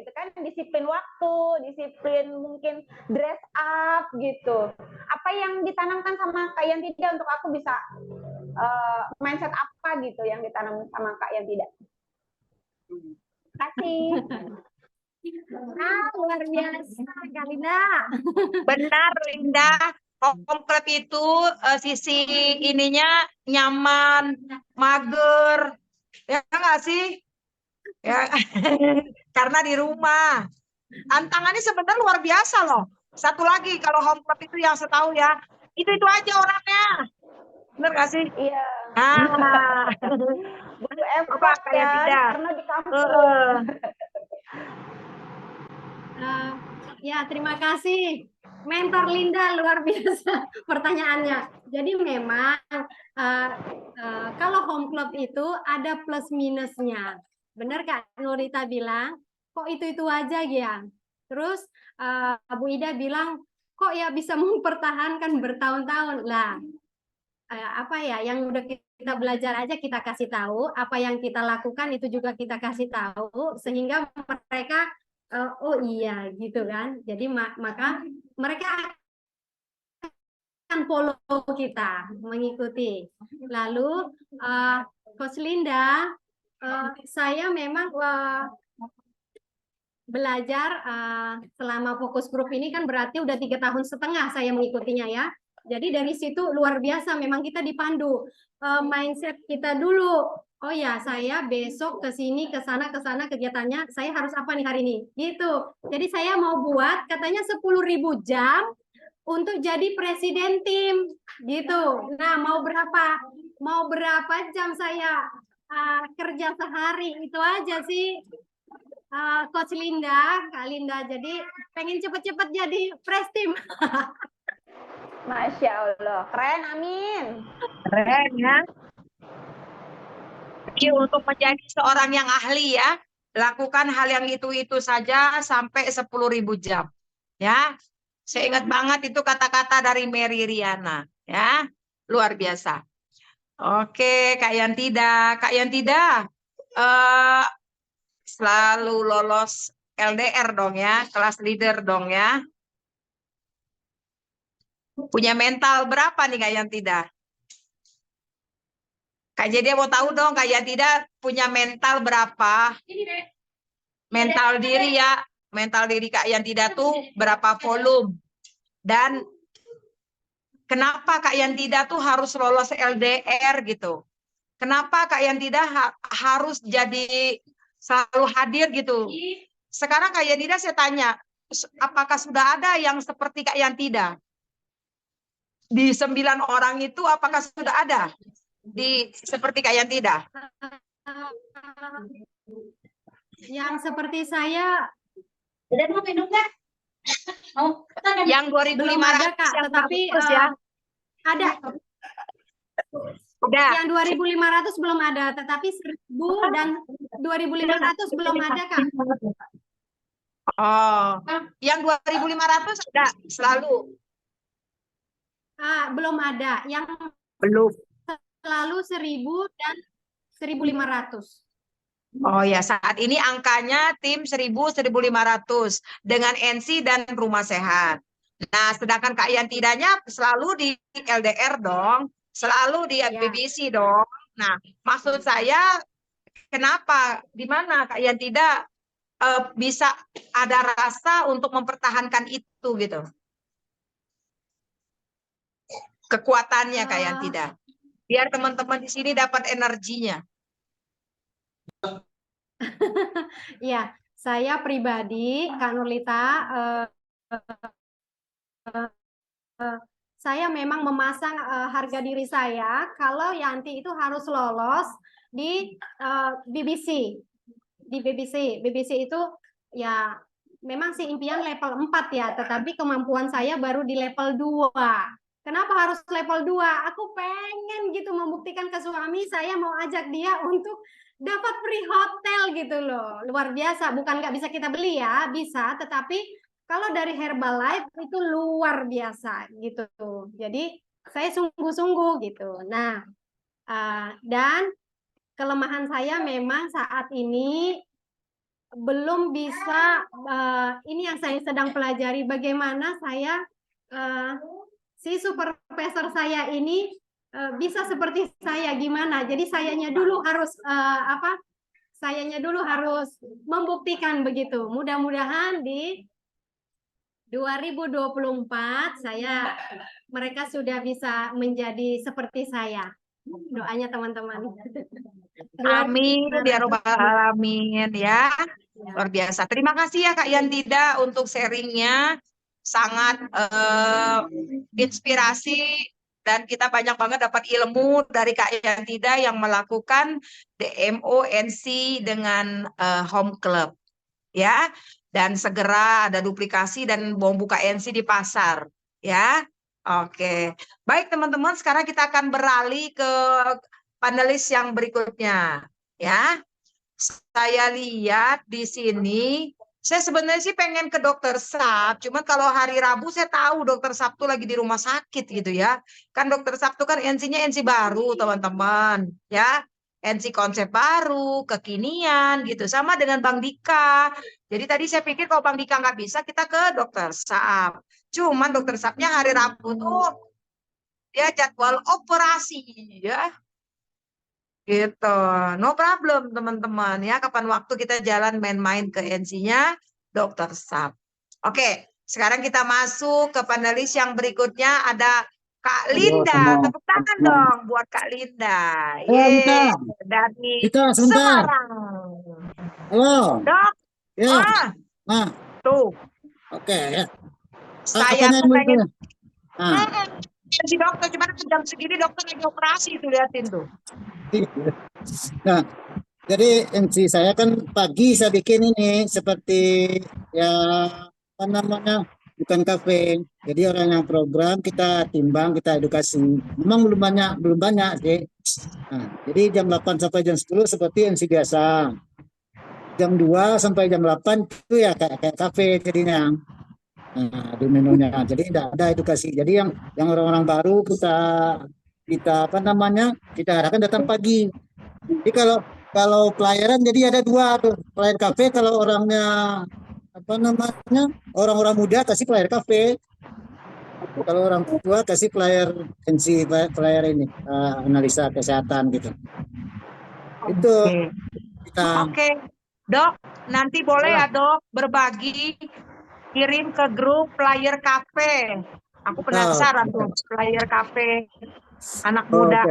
gitu kan, disiplin waktu, disiplin mungkin dress up gitu. Apa yang ditanamkan sama Kak Yan tidak untuk aku bisa mindset apa gitu yang ditanam sama Kak Yan tidak? Kasih. Luar biasa Kak Linda. Benar Linda. Home club itu sisi ininya nyaman, mager, ya nggak sih? Ya, karena di rumah. Tantangannya sebenarnya luar biasa loh. Satu lagi kalau home club itu yang setahu ya, itu aja orangnya. Bener nggak sih? Iya. Butuh effort kayak tidak. Karena di kampus. Ya terima kasih. Mentor Linda luar biasa pertanyaannya. Jadi memang kalau home club itu ada plus minusnya. Benar Kak Nurita bilang, kok itu aja ya. Terus Bu Ida bilang, kok ya bisa mempertahankan bertahun-tahun. Lah, apa ya yang udah kita belajar aja kita kasih tahu, apa yang kita lakukan itu juga kita kasih tahu, sehingga mereka oh iya gitu kan. Jadi maka mereka follow kita mengikuti. Lalu Coach Linda, saya memang belajar selama fokus grup ini kan berarti udah 3,5 tahun saya mengikutinya ya. Jadi dari situ luar biasa memang kita dipandu mindset kita dulu. Oh ya, saya besok ke sini, ke sana kegiatannya, saya harus apa nih hari ini? Gitu. Jadi saya mau buat katanya 10.000 jam untuk jadi presiden tim gitu. Nah, mau berapa jam saya kerja sehari itu aja sih. Coach Linda, Kak Linda, jadi pengen cepet-cepet jadi pres tim. Masya Allah, keren, amin. Keren ya. Jadi untuk menjadi seorang yang ahli ya, lakukan hal yang itu saja sampai 10.000 jam. Ya, saya ingat banget itu kata-kata dari Mary Riana. Ya, luar biasa. Oke, Kak Yantida. Kak Yantida, selalu lolos LDR dong ya, kelas leader dong ya. Punya mental berapa nih Kak Yantida? Kak Jadi mau tahu dong Kak Yantida punya mental berapa? Mental diri ya, mental diri Kak Yantida tuh berapa volume? Dan kenapa Kak Yantida tuh harus lolos LDR gitu? Kenapa Kak Yantida harus jadi selalu hadir gitu? Sekarang Kak Yantida saya tanya, apakah sudah ada yang seperti Kak Yantida? Di 9 orang itu apakah sudah ada seperti Kak Yantida? Yang seperti saya Udah mau minum nggak? Yang 2.500 belum ada Kak, yang tetapi bagus ya. ada. Udah. Yang 2.500 belum ada, tetapi 1.000 dan 2.500 belum ada Kak. Oh, yang 2.500 ada selalu? Belum ada. Yang Belum. selalu 1.000 dan 1.500. Oh ya, saat ini angkanya tim 1.000, 1.500 dengan NC dan rumah sehat. Nah, sedangkan Kak Yantidanya selalu di LDR dong, selalu di BBC dong. Nah, maksud saya kenapa, di mana Kak Yantida bisa ada rasa untuk mempertahankan itu gitu? Kekuatannya Kak Yantida. Biar teman-teman di sini dapat energinya. Ya, saya pribadi, Kak Nurlita, saya memang memasang harga diri saya kalau Yanti itu harus lolos di BBC. Di BBC itu ya memang sih impian level 4 ya, tetapi kemampuan saya baru di level 2. Kenapa harus level 2? Aku pengen gitu membuktikan ke suami saya mau ajak dia untuk dapat free hotel gitu loh. Luar biasa, bukan nggak bisa kita beli ya, bisa, tetapi kalau dari Herbalife itu luar biasa gitu. Jadi saya sungguh-sungguh gitu. Nah, dan kelemahan saya memang saat ini belum bisa, ini yang saya sedang pelajari, bagaimana saya si supervisor saya ini bisa seperti saya, gimana. Jadi sayanya dulu harus sayanya dulu harus membuktikan begitu. Mudah-mudahan di 2024 mereka sudah bisa menjadi seperti saya. Doanya teman-teman. Amin ya robbal alamin ya. Luar biasa. Terima kasih ya Kak Yantida untuk sharingnya. Sangat inspirasi dan kita banyak banget dapat ilmu dari Kak Yantida yang melakukan DMO NC dengan home club ya. Dan segera ada duplikasi dan mau buka NC di pasar ya. Oke. Baik teman-teman, sekarang kita akan beralih ke panelis yang berikutnya ya. Saya lihat di sini, saya sebenarnya sih pengen ke Dokter Sap, cuman kalau hari Rabu saya tahu Dokter Sap tuh lagi di rumah sakit gitu ya. Kan Dokter Sap tuh kan NC-nya NC baru teman-teman ya. NC konsep baru, kekinian gitu, sama dengan Bang Dika. Jadi tadi saya pikir kalau Bang Dika nggak bisa, kita ke Dokter Sap. Cuman Dokter Sapnya hari Rabu tuh dia jadwal operasi ya. Gitu. No problem teman-teman ya. Kapan waktu kita jalan main-main ke NC-nya Dokter Sap. Oke, sekarang kita masuk ke panelis yang berikutnya ada Kak Halo Linda. semua. Tepuk tangan dong buat Kak Linda. Sebentar. Dari Kita sebentar. Semarang. Halo. Dok, Ya. Nah, tuh. oke ya. Saya Apanya tuh yang pengen berikutnya? Nah. si dokter, cuman jam segini dokter lagi operasi tuh, liatin tuh. Nah, jadi MC saya kan pagi saya bikin ini seperti ya apa namanya, bukan kafe. Jadi orang yang program kita timbang, kita edukasi. Memang belum banyak sih. Nah, jadi jam 8 sampai jam 10 seperti MC biasa. Jam 2 sampai jam 8 itu ya kayak kafe jadinya. Nah, di menunya. Jadi tidak ada edukasi. Jadi yang orang-orang baru kita apa namanya? Kita harapkan datang pagi. Jadi kalau pelayaran jadi ada dua tuh, pelayan kafe. Kalau orangnya apa namanya, orang-orang muda kasih pelayar kafe, kalau orang tua kasih pelayar NC, pelayar ini analisa kesehatan gitu. Itu kita. Oke, Dok, nanti boleh ya Dok berbagi, kirim ke grup player cafe. Aku penasaran tuh player cafe anak muda.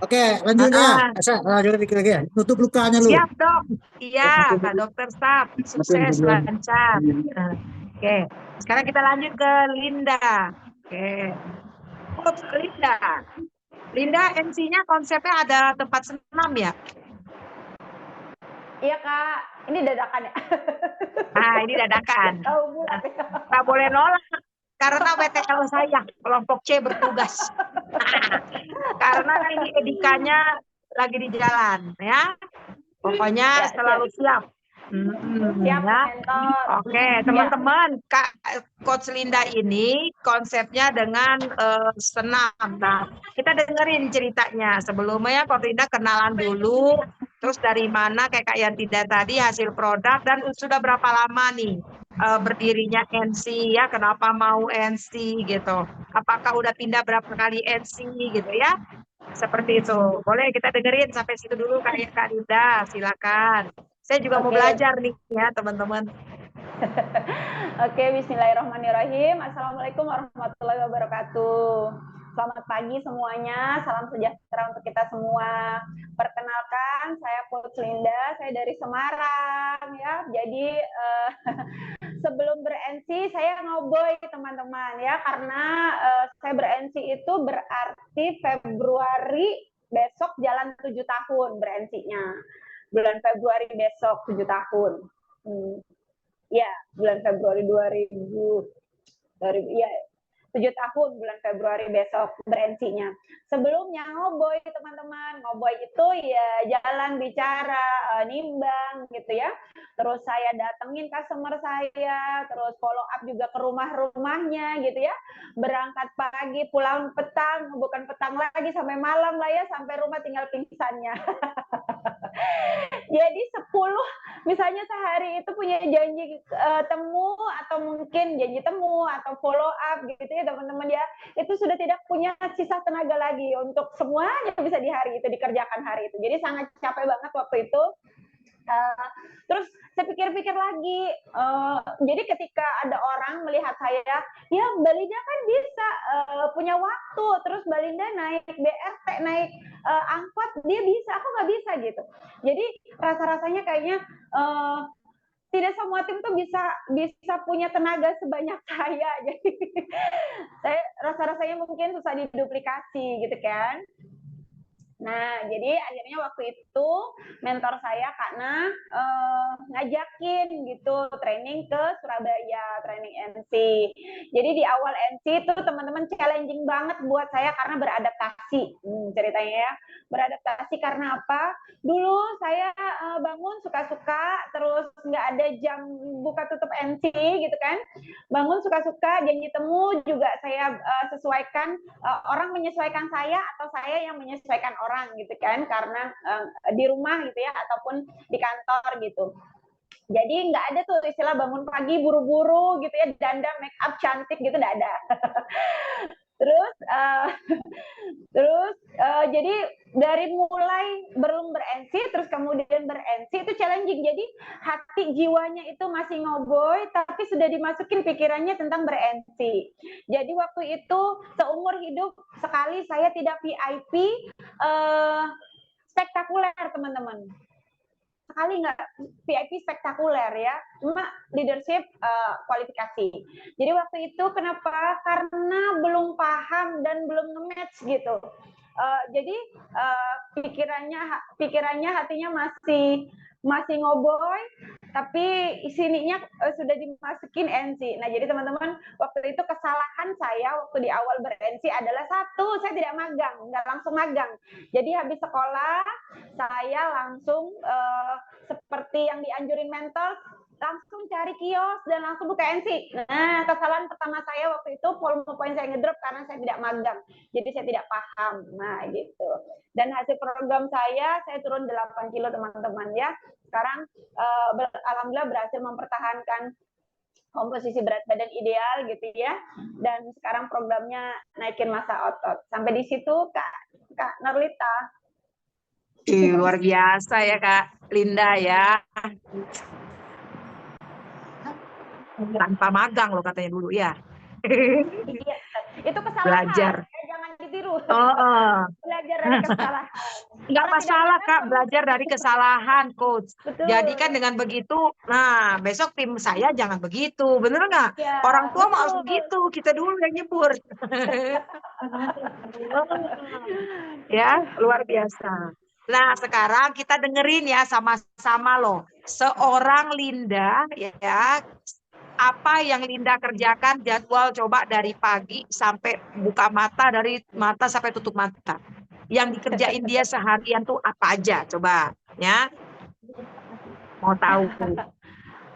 Oke, lanjut ya. Lanjut dikit lagi ya. Tutup lukanya lu. Siap Dok. Iya, Kak Dokter Sap. Sukses, lancar. Oke, sekarang kita lanjut ke Linda. Oke. Linda. Linda, MC-nya konsepnya ada tempat senam ya? Iya Kak, ini dadakan ya. Nah, ini dadakan. Tahu bulat ya. Nggak boleh nolak. Karena WTL saya, kelompok C bertugas. Karena ini edikanya lagi di jalan, ya. Pokoknya selalu siap. Siap, Ya. mentor. Oke, teman-teman, Coach Linda ini konsepnya dengan senam. Nah, kita dengerin ceritanya. Sebelumnya Coach Linda kenalan dulu, terus dari mana kayak Kak Yantinda tadi hasil produk dan sudah berapa lama nih berdirinya NC ya? Kenapa mau NC gitu? Apakah udah pindah berapa kali NC gitu ya? Seperti itu. Boleh kita dengerin sampai situ dulu Kak Linda, silakan. Saya juga mau belajar nih ya teman-teman. Oke, bismillahirrahmanirrahim. Assalamualaikum warahmatullahi wabarakatuh. Selamat pagi semuanya, salam sejahtera untuk kita semua. Perkenalkan, saya Coach Linda, saya dari Semarang ya. Jadi sebelum ber-NC saya ngoboy teman-teman ya, karena saya ber-NC itu berarti Februari besok jalan 7 tahun ber-NC-nya. Bulan Februari besok 7 tahun. Ya, bulan Februari 7 tahun bulan Februari besok ber-NC-nya. Sebelumnya ngoboy teman-teman, ngoboy itu ya jalan bicara, nimbang gitu ya. Terus saya datengin customer saya, terus follow up juga ke rumah-rumahnya gitu ya. Berangkat pagi, pulang petang, bukan petang lagi sampai malam lah ya, sampai rumah tinggal pingsannya. Jadi 10 misalnya sehari itu punya janji temu atau mungkin janji temu atau follow up gitu ya teman-teman ya, itu sudah tidak punya sisa tenaga lagi untuk semuanya bisa di hari itu dikerjakan hari itu. Jadi sangat capek banget waktu itu. Terus saya pikir-pikir lagi, jadi ketika ada orang melihat saya, ya Mbak Linda kan bisa punya waktu, terus Mbak Linda naik BRT, naik angkot, dia bisa, aku nggak bisa gitu. Jadi rasa-rasanya kayaknya tidak semua tim tuh bisa punya tenaga sebanyak saya. Jadi saya rasa-rasanya mungkin susah diduplikasi gitu kan. Nah, jadi akhirnya waktu itu mentor saya karena ngajakin gitu training ke Surabaya, training NC. Jadi di awal NC itu teman-teman challenging banget buat saya karena beradaptasi. Ceritanya ya, beradaptasi karena apa? Dulu saya bangun suka-suka, terus nggak ada jam buka tutup NC gitu kan. Bangun suka-suka, janji temu juga saya sesuaikan, orang menyesuaikan saya atau saya yang menyesuaikan orang gitu kan, karena di rumah gitu ya ataupun di kantor gitu. Jadi nggak ada tuh istilah bangun pagi buru-buru gitu ya, dandan make up cantik gitu, nggak ada. Terus jadi dari mulai belum ber-NC terus kemudian ber-NC itu challenging. Jadi hati jiwanya itu masih ngoboy tapi sudah dimasukin pikirannya tentang ber-NC. Jadi waktu itu seumur hidup sekali saya tidak VIP spektakuler teman-teman. Sekali nggak VIP spektakuler ya, cuma leadership kualifikasi. Jadi waktu itu kenapa? Karena belum paham dan belum nge-match gitu. Jadi pikirannya hatinya masih ngoboy, tapi sininya sudah dimasukin NC. Nah jadi teman-teman waktu itu kesalahan saya waktu di awal ber-NC adalah satu, saya tidak magang, nggak langsung magang. Jadi habis sekolah saya langsung seperti yang dianjurin mentor, langsung cari kios dan langsung buka NC. Nah, kesalahan pertama saya waktu itu volume poin saya ngedrop karena saya tidak magang. Jadi saya tidak paham. Nah, gitu. Dan hasil program saya turun 8 kilo teman-teman ya. Sekarang alhamdulillah berhasil mempertahankan komposisi berat badan ideal gitu ya. Dan sekarang programnya naikin massa otot. Sampai di situ Kak Nurlita. Luar biasa ya Kak Linda ya. Tanpa magang loh katanya dulu ya. Iya, itu kesalahan. Belajar. Jangan ditiru. Belajar dari kesalahan. Enggak masalah Kak, belajar dari kesalahan Coach. Betul. Jadi kan dengan begitu, nah besok tim saya jangan begitu, bener nggak? Ya, Orang tua mau harus betul. begitu, kita dulu yang nyebur. Ya, luar biasa. Nah, sekarang kita dengerin ya sama-sama loh. Seorang Linda ya, apa yang Linda kerjakan jadwal coba dari pagi sampai buka mata, dari mata sampai tutup mata. Yang dikerjain dia seharian tuh apa aja coba ya. Mau tahu.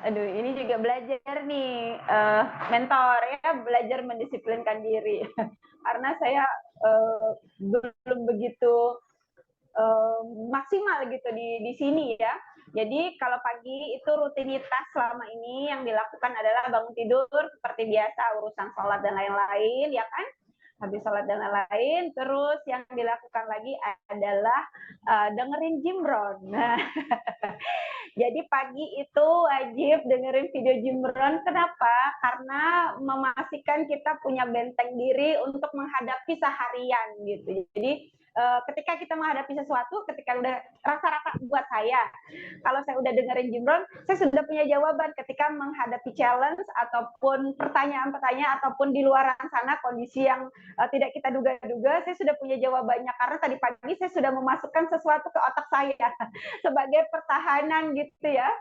Aduh, ini juga belajar nih mentor ya, belajar mendisiplinkan diri. Karena saya belum begitu maksimal gitu di sini ya. Jadi kalau pagi itu rutinitas selama ini yang dilakukan adalah bangun tidur seperti biasa, urusan sholat dan lain-lain ya kan. Habis sholat dan lain-lain, terus yang dilakukan lagi adalah dengerin Jimron. Nah, jadi pagi itu wajib dengerin video Jimron. Kenapa? Karena memastikan kita punya benteng diri untuk menghadapi seharian gitu. Jadi ketika kita menghadapi sesuatu, ketika udah rasa-rasa buat saya, kalau saya udah dengerin Jimron, saya sudah punya jawaban ketika menghadapi challenge ataupun pertanyaan-pertanyaan ataupun di luar sana kondisi yang tidak kita duga-duga, saya sudah punya jawabannya karena tadi pagi saya sudah memasukkan sesuatu ke otak saya sebagai pertahanan gitu ya.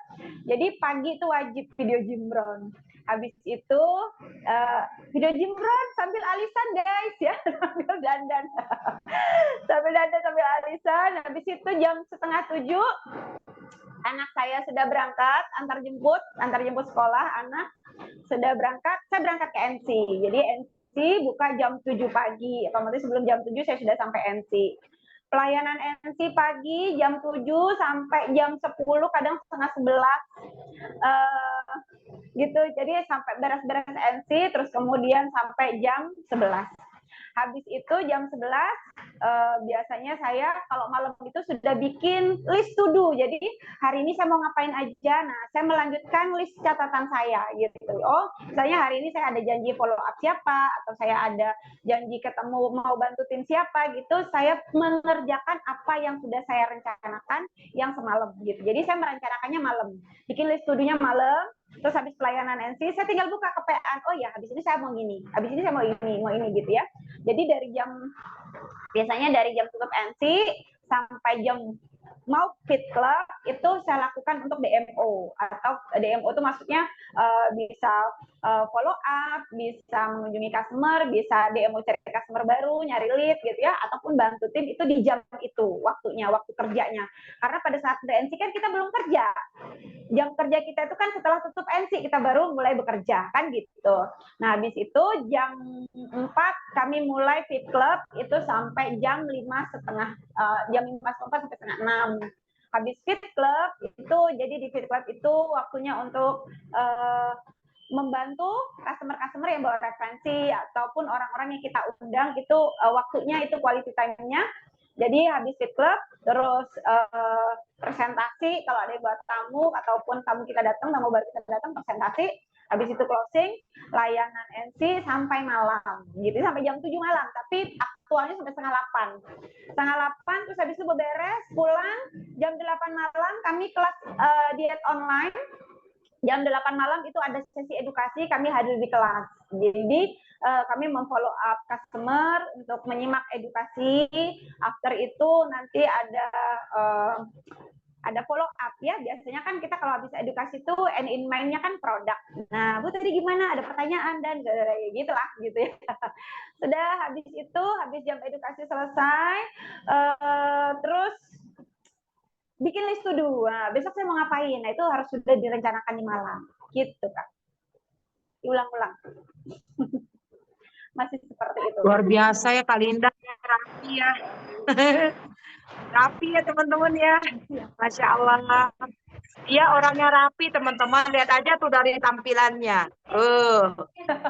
Jadi pagi itu wajib video Jimron. Habis itu video Jimron sambil alisan guys ya, sambil dandan. Sambil dandan sambil alisan. Habis itu jam 6:30 anak saya sudah berangkat, antar jemput sekolah, anak sudah berangkat, saya berangkat ke NC. Jadi NC buka jam 7 pagi, otomatis sebelum jam 7 saya sudah sampai NC. Pelayanan NC pagi jam 7 sampai jam 10, kadang setengah 11. Gitu. Jadi sampai beres-beres NC, terus kemudian sampai jam 11. Habis itu jam 11 biasanya saya kalau malam itu sudah bikin list to do. Jadi hari ini saya mau ngapain aja. Nah, saya melanjutkan list catatan saya gitu. Oh, misalnya hari ini saya ada janji follow up siapa, atau saya ada janji ketemu mau bantu tim siapa gitu. Saya mengerjakan apa yang sudah saya rencanakan yang semalam gitu. Jadi saya merencanakannya malam. Bikin list to do-nya malam. Terus habis pelayanan NC, saya tinggal buka kepean. Oh ya, habis ini saya mau gini, habis ini saya mau ini gitu ya. Jadi biasanya dari jam tutup NC sampai jam mau fit club itu saya lakukan untuk DMO, atau DMO itu maksudnya bisa follow up, bisa mengunjungi customer, bisa DMO cari customer baru, nyari lead gitu ya, ataupun bantu tim itu di jam itu waktunya, waktu kerjanya. Karena pada saat NC kan kita belum kerja. Jam kerja kita itu kan setelah tutup NC kita baru mulai bekerja kan gitu. Nah, habis itu jam 4 kami mulai fit club itu sampai jam 5:30, jam 5:30 sampai setengah 6. Habis fit club itu, jadi di fit club itu waktunya untuk membantu customer-customer yang bawa referensi ataupun orang-orang yang kita undang itu waktunya itu quality time-nya. Jadi habis fit club terus presentasi kalau ada yang buat tamu ataupun tamu kita datang, tamu baru kita datang presentasi, habis itu closing, layanan NC sampai malam. Gitu sampai jam 7 malam, tapi aktualnya sampai setengah 8. Setengah 8 terus habis itu beberes, pulang jam 8 malam kami kelas diet online. Jam 8 malam itu ada sesi edukasi, kami hadir di kelas. Jadi kami memfollow up customer untuk menyimak edukasi. After itu nanti ada follow up ya. Biasanya kan kita kalau habis edukasi itu end in mind-nya kan produk. Nah, Bu tadi gimana? Ada pertanyaan dan gitu lah gitu ya. Sudah habis itu, habis jam edukasi selesai, terus bikin list to do. Nah, besok saya mau ngapain? Nah, itu harus sudah direncanakan di malam. Gitu, Kak. Diulang-ulang. Masih seperti itu. Luar biasa ya Kak Linda, rapi ya. Rapi ya teman-teman ya. Masya Allah. Dia orangnya rapi teman-teman. Lihat aja tuh dari tampilannya.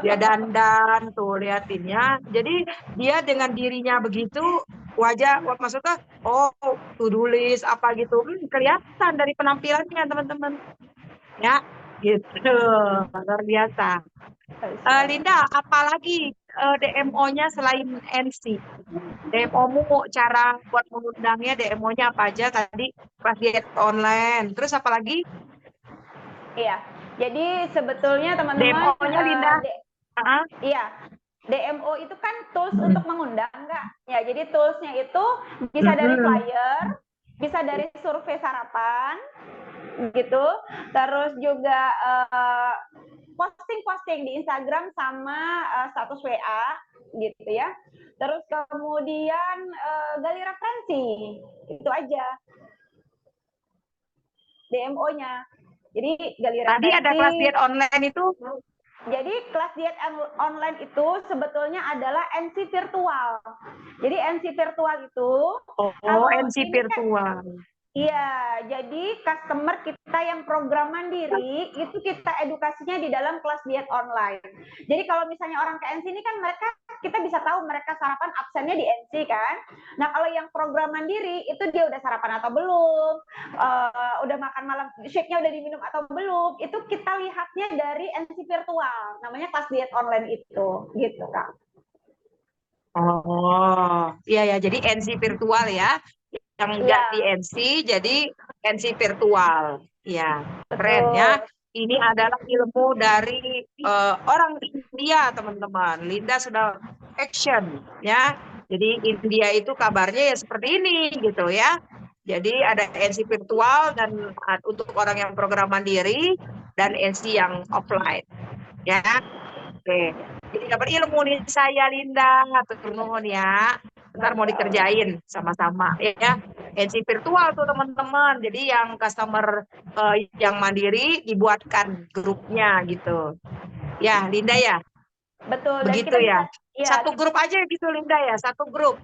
Dia dandan tuh liatin ya. Jadi dia dengan dirinya begitu, maksudnya to-do list apa gitu. Kelihatan dari penampilannya teman-teman. Ya, gitu. Luar biasa. Linda, apalagi DMO-nya selain NC? DMO-mu cara buat mengundangnya, DMO-nya apa aja tadi? Kelas diet online. Terus apa lagi? Iya. Jadi sebetulnya teman-teman DMO-nya Linda. Iya. DMO itu kan tools untuk mengundang, enggak? Ya, jadi toolsnya itu bisa dari flyer, bisa dari survei sarapan, gitu. Terus juga posting-posting di Instagram sama status WA gitu ya. Terus kemudian gali referensi. Itu aja. DMO-nya. Jadi gali referensi. Tadi ada kelas diet online itu. Jadi kelas diet online itu sebetulnya adalah NC virtual. Jadi NC virtual itu NC virtual. Iya, jadi customer kita yang program mandiri itu kita edukasinya di dalam kelas diet online. Jadi kalau misalnya orang ke NC ini kan kita bisa tahu mereka sarapan absennya di NC kan. Nah kalau yang program mandiri itu dia udah sarapan atau belum, udah makan malam, shake-nya udah diminum atau belum, itu kita lihatnya dari NC virtual, namanya kelas diet online itu, gitu Kak. Iya ya, jadi NC virtual ya. Yang enggak di NC jadi NC virtual. Ya, keren ya. Ini adalah ilmu dari orang India, teman-teman. Linda sudah action ya. Jadi India itu kabarnya ya seperti ini gitu ya. Jadi ada NC virtual dan untuk orang yang program mandiri dan NC yang offline. Ya. Oke. Jadi dapat ilmu nih saya Linda, turun ya. Ntar mau dikerjain sama-sama ya. NC virtual tuh teman-teman. Jadi yang customer yang mandiri dibuatkan grupnya gitu. Ya, Linda ya. Betul. Begitu ya. Satu grup aja gitu Linda ya, satu grup.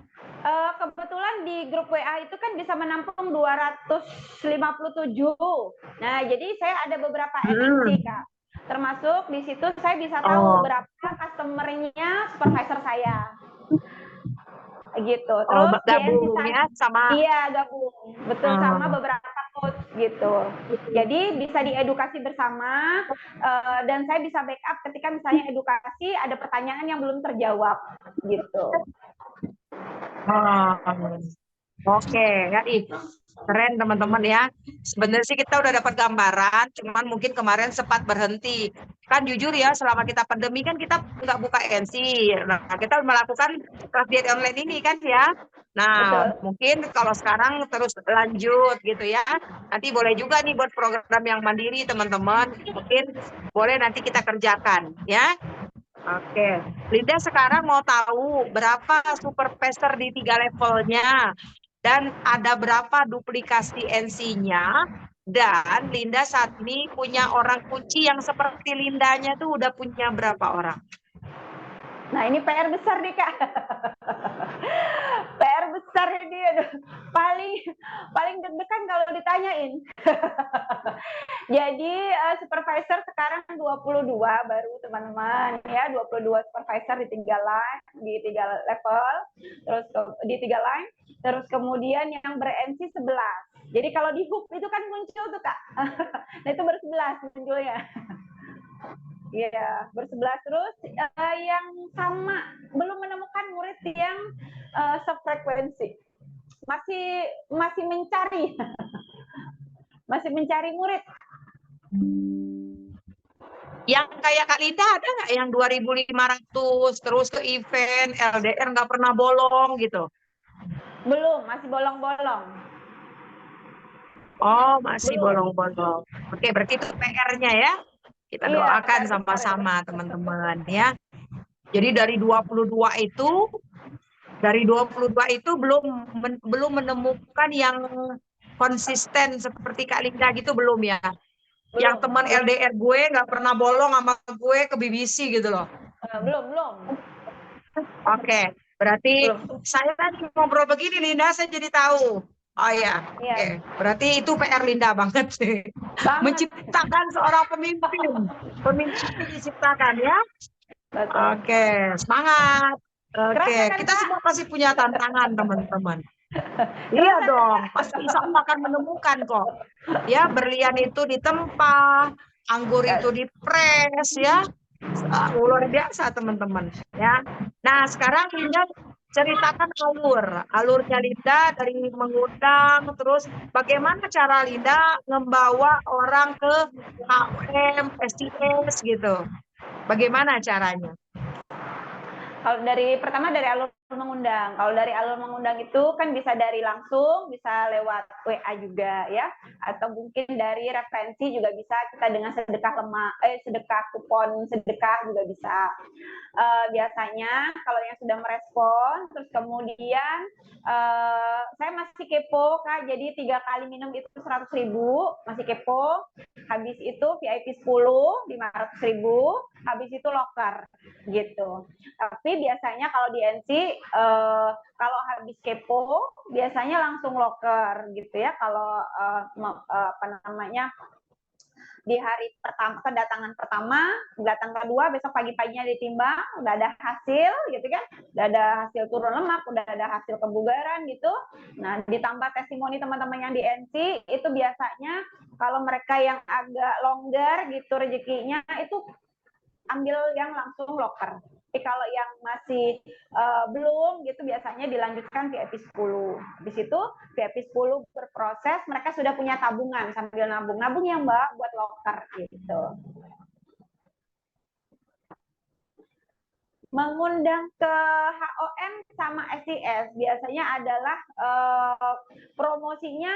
Kebetulan di grup WA itu kan bisa menampung 257. Nah, jadi saya ada beberapa NC Kak. Termasuk di situ saya bisa tahu berapa customer-nya supervisor saya. Gitu. Terus gabung ya sama gabung. Betul, sama beberapa coach gitu. Jadi bisa diedukasi bersama dan saya bisa backup ketika misalnya edukasi ada pertanyaan yang belum terjawab gitu. Oke, ya keren teman-teman ya. Sebenarnya sih kita udah dapat gambaran, cuman mungkin kemarin sempat berhenti. Kan jujur ya, selama kita pandemi kan kita nggak buka NC. Nah, kita melakukan kelas diet online ini kan ya. Nah, mungkin kalau sekarang terus lanjut gitu ya. Nanti boleh juga nih buat program yang mandiri teman-teman. Mungkin boleh nanti kita kerjakan ya. Oke, Linda sekarang mau tahu berapa supervisor di 3 levelnya dan ada berapa duplikasi NC-nya, dan Linda saat ini punya orang kunci yang seperti Lindanya tuh udah punya berapa orang? Nah ini PR besar nih Kak. PR besar. supervisor ini aduh, paling deg-degan kalau ditanyain. Jadi supervisor sekarang 22 baru teman-teman ya, 22 supervisor di 3 line, di 3 level, terus di 3 line, terus kemudian yang ber-NC 11. Jadi kalau di hub itu kan muncul tuh Kak. Nah itu ber-11 munculnya. Iya, ber-11 terus yang sama belum menemukan murid yang sefrekuensi. Masih mencari. Masih mencari murid. Yang kayak Kak Linda ada nggak yang 2.500 terus ke event LDR nggak pernah bolong gitu? Belum, masih bolong-bolong. Oh, masih Belum. bolong-bolong. Oke, berarti itu PR-nya ya. Kita Iya, doakan PR. sama-sama teman-teman ya. Jadi dari 22 itu belum menemukan yang konsisten seperti Kak Linda gitu belum ya. Yang teman LDR gue nggak pernah bolong sama gue ke BBC gitu loh. Belum. Oke, berarti saya tadi ngobrol begini Linda, saya jadi tahu. Oh ya, Iya. oke. Berarti itu PR Linda banget sih. Banget. Menciptakan seorang pemimpin. Pemimpin diciptakan ya. Betul. Oke, semangat. Oke, Kerasa kan, kita Kak? semua pasti punya tantangan teman-teman. Iya dong, pasti insya Allah akan menemukan kok. Ya, berlian itu ditempa, anggur itu dipres ya. Luar biasa teman-teman ya. Nah, sekarang Linda ceritakan alurnya Linda dari mengundang, terus bagaimana cara Linda membawa orang ke HM, STS gitu. Bagaimana caranya? Kalau pertama dari alur mengundang. Kalau dari alur mengundang itu kan bisa dari langsung, bisa lewat WA juga ya, atau mungkin dari referensi juga bisa, kita dengan sedekah kupon sedekah juga bisa. Biasanya kalau yang sudah merespon, terus kemudian saya masih kepo Kak, jadi 3 kali minum itu 100.000, masih kepo. Habis itu VIP 10 500.000, habis itu loker gitu. Tapi biasanya kalau di NC kalau habis kepo biasanya langsung loker gitu ya. Kalau di hari pertama, kedatangan pertama, datang kedua, besok pagi-paginya ditimbang, udah ada hasil gitu kan, udah ada hasil turun lemak, udah ada hasil kebugaran gitu. Nah, ditambah testimoni teman-teman yang di NC, itu biasanya kalau mereka yang agak longgar gitu rezekinya, itu ambil yang langsung loker. Tapi kalau yang masih belum gitu biasanya dilanjutkan VIP 10. Di situ VIP 10 berproses, mereka sudah punya tabungan sambil nabung yang Mbak buat loker gitu. Mengundang ke HOM sama STS biasanya adalah promosinya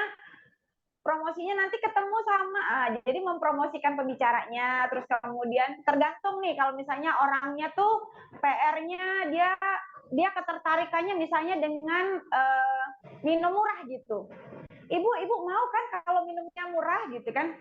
nanti ketemu sama, jadi mempromosikan pembicaranya, terus kemudian tergantung nih kalau misalnya orangnya tuh PR-nya dia ketertarikannya misalnya dengan minum murah gitu. Ibu mau kan kalau minumnya murah gitu kan?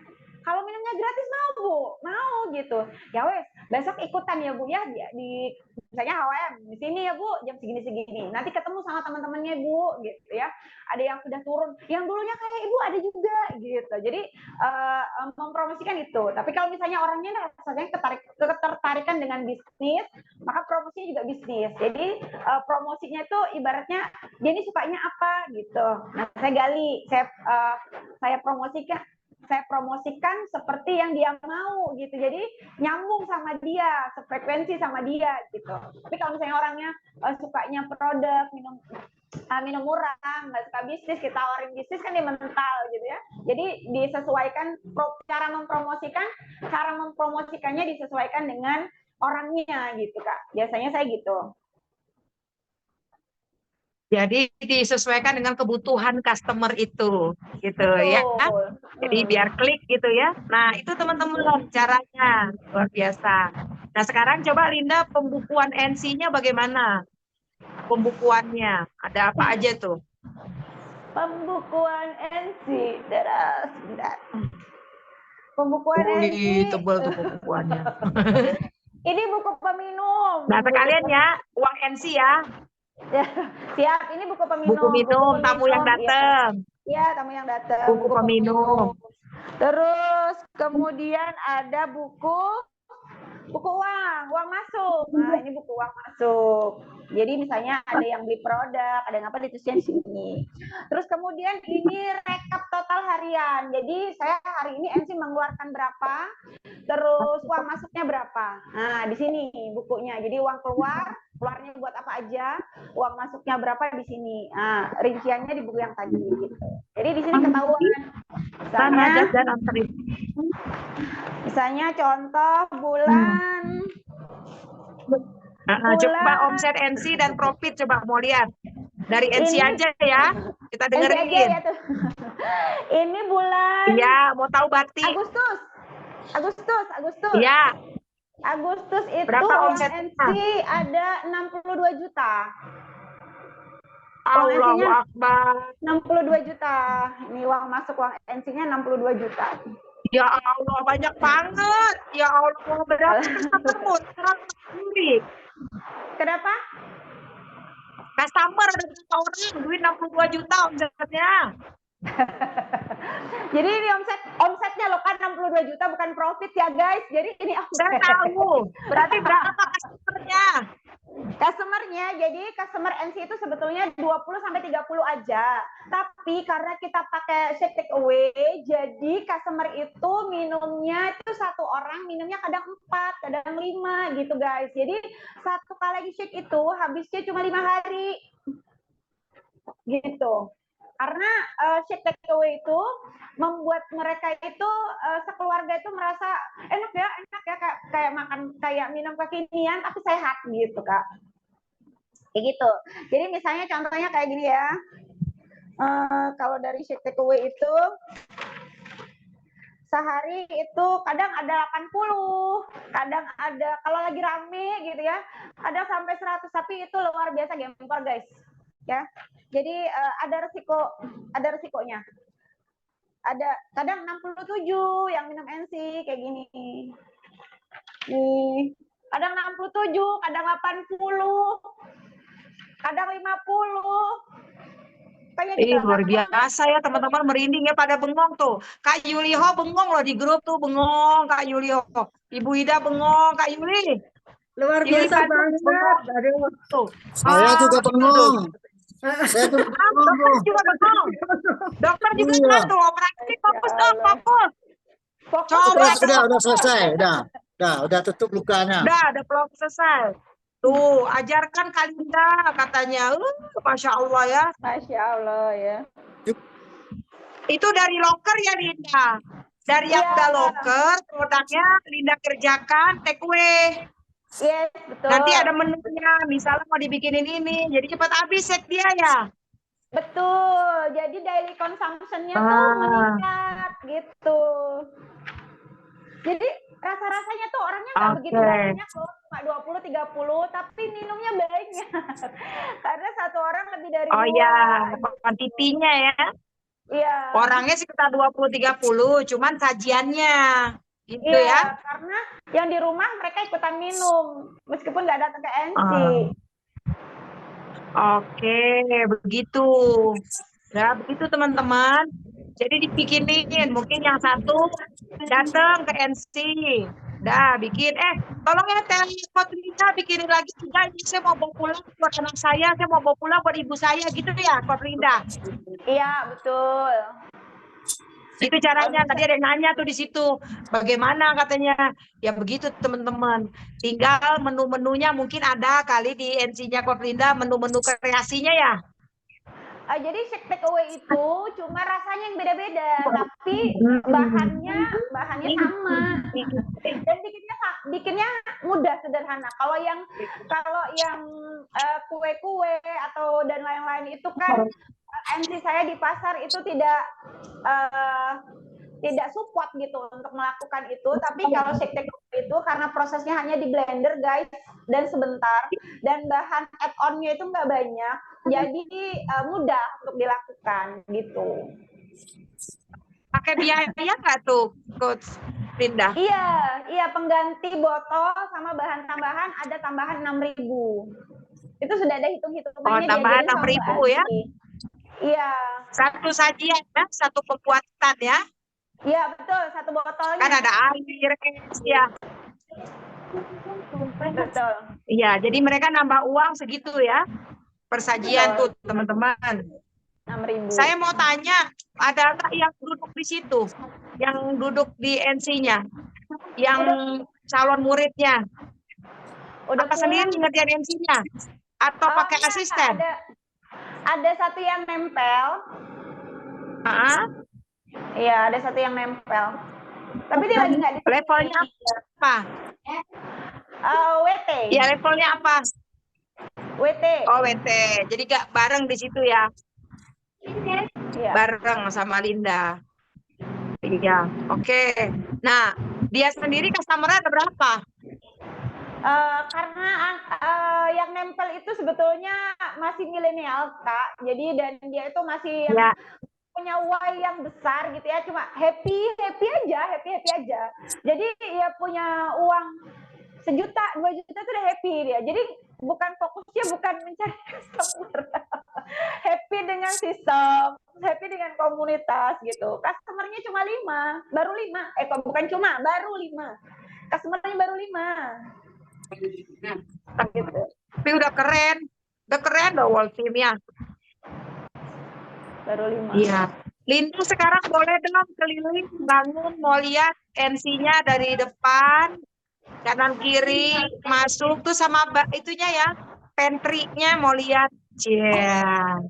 Kalau minumnya gratis mau Bu, mau gitu. Ya wes, besok ikutan ya Bu ya di misalnya HWM di sini ya Bu jam segini. Nanti ketemu sama teman-temannya Bu gitu ya. Ada yang sudah turun, yang dulunya kayak Ibu ada juga gitu. Jadi mempromosikan itu. Tapi kalau misalnya orangnya rasanya ketertarikan dengan bisnis, maka promosinya juga bisnis. Jadi promosinya itu ibaratnya dia ini sukanya apa gitu. Nah, saya gali, saya promosikan seperti yang dia mau gitu. Jadi nyambung sama dia, sefrekuensi sama dia gitu. Tapi kalau misalnya orangnya sukanya produk, minum murah, nggak suka bisnis, kita tawarin bisnis kan dia mental gitu ya. Jadi disesuaikan cara mempromosikannya disesuaikan dengan orangnya gitu Kak. Biasanya saya gitu. Jadi disesuaikan dengan kebutuhan customer itu, gitu ya. Jadi biar klik gitu ya. Nah itu teman-teman caranya luar biasa. Nah sekarang coba Linda pembukuan NC-nya bagaimana? Pembukuannya ada apa aja tuh? Pembukuan NC, sebentar. Pembukuan NC. Tebal tuh pembukuannya. Ini buku peminum. Nah sekalian ya uang NC ya. Ya, siap. Ini buku peminum. Buku minum, tamu yang ya. datang. Iya, tamu yang datang. Buku peminum. Terus kemudian ada buku uang masuk. Nah, ini buku uang masuk. Jadi misalnya ada yang beli produk, ada yang apa ditulisnya di sini. Terus kemudian ini rekap total harian. Jadi saya hari ini NC mengeluarkan berapa, terus uang masuknya berapa. Nah, di sini bukunya. Jadi uang keluarnya buat apa aja, uang masuknya berapa di sini. Nah, rinciannya di buku yang tadi gitu. Jadi di sini ketahuan. Misalnya contoh bulan Coba omset NC dan profit coba mau lihat. Dari NC aja ya. Kita dengerin. Ya, ini bulan Iya, mau tahu batik. Agustus. Iya. Agustus itu berapa uang omsetnya? NC ada 62 juta. Allahu Akbar. 62 juta. Ini uang masuk uang NC-nya 62 juta. Ya Allah, banyak banget. Ya Allah, berapa customer? Kenapa? Customer ada berapa orang? Duit 62 juta omsetnya. Jadi ini omsetnya loh kan 62 juta bukan profit ya guys. Jadi ini omset. Saya tahu. Berarti berapa customernya? Jadi customer NC itu sebetulnya 20 sampai 30 aja. Tapi karena kita pakai shake take away, jadi customer itu minumnya itu satu orang minumnya kadang 4, kadang 5 gitu guys. Jadi satu kali shake itu habisnya cuma 5 hari. Gitu. Karena shake take away itu membuat mereka itu sekeluarga itu merasa enak ya kayak makan kayak minum kekinian tapi sehat gitu Kak. Kayak gitu. Jadi misalnya contohnya kayak gini ya. Kalau dari shake take away itu sehari itu kadang ada 80, kadang ada kalau lagi rame gitu ya, ada sampai 100 tapi itu luar biasa gempor guys. Ya. Jadi ada resikonya. Ada kadang 67 yang minum NC kayak gini. Nih, kadang 67, kadang 80, kadang 50. Kayak gitu. Luar biasa ya teman-teman, merinding ya pada bengong tuh. Kak Yuliho bengong loh di grup tuh, bengong Kak Yuliho. Ibu Ida bengong, Kak Yuli. Luar biasa banget. Tuh. Saya juga bengong. Saya juga bengong. Dokter juga bengong. Dokter juga Iya. tuh, operasi fokus dong, fokus. Coba Udah selesai, udah tutup lukanya. Udah selesai. Tuh, ajarkan Kalinda katanya. Masya Allah ya. Masya Allah ya. Itu dari loker ya Linda. Dari yang udah loker, produknya Linda kerjakan take away. Yes, betul. Nanti ada menunya, misalnya mau dibikinin ini, jadi cepat habis set dia ya. Betul. Jadi daily consumption-nya tuh meningkat gitu. Jadi rasa-rasanya tuh orangnya nggak begitu banyak loh, cuma 20-30, tapi minumnya banyak. Karena satu orang lebih dari 2. Oh iya, kuantitinya ya. Iya. Orangnya sekitar 20-30, cuman sajiannya gitu ya. Karena yang di rumah mereka ikutan minum, meskipun nggak datang ke NC. Oke, begitu. Ya, begitu teman-teman. Jadi dibikinin, mungkin yang satu datang ke NC. Dah, bikin. Tolong ya, Kotlina bikinin lagi juga. Ini saya mau bawa pulang buat anak saya mau bawa pulang buat ibu saya, gitu ya, Kotlina. Iya, betul. Itu caranya. Tadi ada yang nanya tuh di situ. Bagaimana katanya? Ya begitu teman-teman. Tinggal menu-menunya mungkin ada kali di NC-nya Kotlina, menu-menu kreasinya ya. Jadi shake take away itu cuma rasanya yang beda-beda, tapi bahannya sama. Dan bikinnya mudah, sederhana. Kalau yang kue-kue atau dan lain-lain itu kan NC saya di pasar itu tidak support gitu untuk melakukan itu. Tapi kalau shake take away itu karena prosesnya hanya di blender guys dan sebentar, dan bahan add-on-nya itu nggak banyak, jadi mudah untuk dilakukan gitu. Pakai biaya nggak tuh, Coach Linda? Iya, pengganti botol sama bahan tambahan ada tambahan 6.000. Itu sudah ada Oh, hitung-hitungannya tambahan diajarin sama 6.000 ya. Mbak Asri. Iya, Satu sajian ya, satu pembuatan ya. iya betul, satu Kan botolnya. ada air, es ya. Betul. Iya, jadi mereka nambah uang segitu ya. Persajian tuh, teman-teman. 6.000. Saya mau tanya, ada nggak yang duduk di situ? Yang duduk di NC-nya? Yang calon muridnya? Udah Apa sendiri pulang. ngerjain MC-nya? Atau Oh, pakai enggak, asisten? ada satu yang nempel. Ah, Iya, ada satu yang nempel. Tapi dia lagi nggak di sini. levelnya apa? WT. Ya, levelnya apa? WT. Oh, WT. Jadi nggak bareng di situ ya? Iya. Bareng sama Linda. Iya, oke. Nah, dia sendiri customer-nya ada berapa? Karena yang nempel itu sebetulnya masih milenial, Kak. Jadi dan dia itu masih Ya. punya why yang besar gitu ya, cuma happy aja. Jadi ya punya uang 1 juta, 2 juta itu udah happy dia. Jadi fokusnya bukan mencari customer. Happy dengan sistem, happy dengan komunitas gitu. Customernya cuma 5, baru 5. Bukan cuma, baru 5. Customernya baru 5. Gitu. Tapi udah keren loh World Team-nya. Baru 5. Iya. Lindu sekarang boleh dong keliling bangun, mau lihat NC-nya dari depan, kanan kiri, masuk tuh sama itunya ya, pantry-nya mau lihat. Yeah.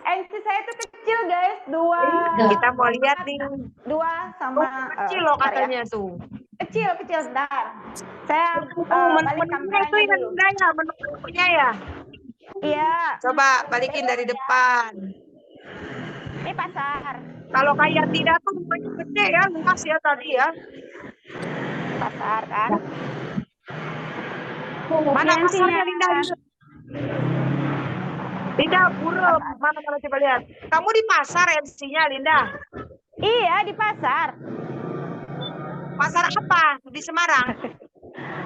NC saya tuh kecil guys, 2. Kita mau lihat nih. 2 sama Kecil loh bentar ya. katanya tuh. Kecil sebentar. Saya balik Menu-menunya itu kameranya yang dulu. enggak ya, menu-menunya ya. Iya. Coba balikin dari depan. Ini pasar. Kalau kayak tidak tuh rumahnya gede ya, luas ya tadi ya. Pasar kan. Mana Ini pasarnya NC-nya. Linda? Linda, burem. Mana coba lihat. Kamu di pasar NC-nya, Linda? Iya, di pasar. Pasar apa? Di Semarang?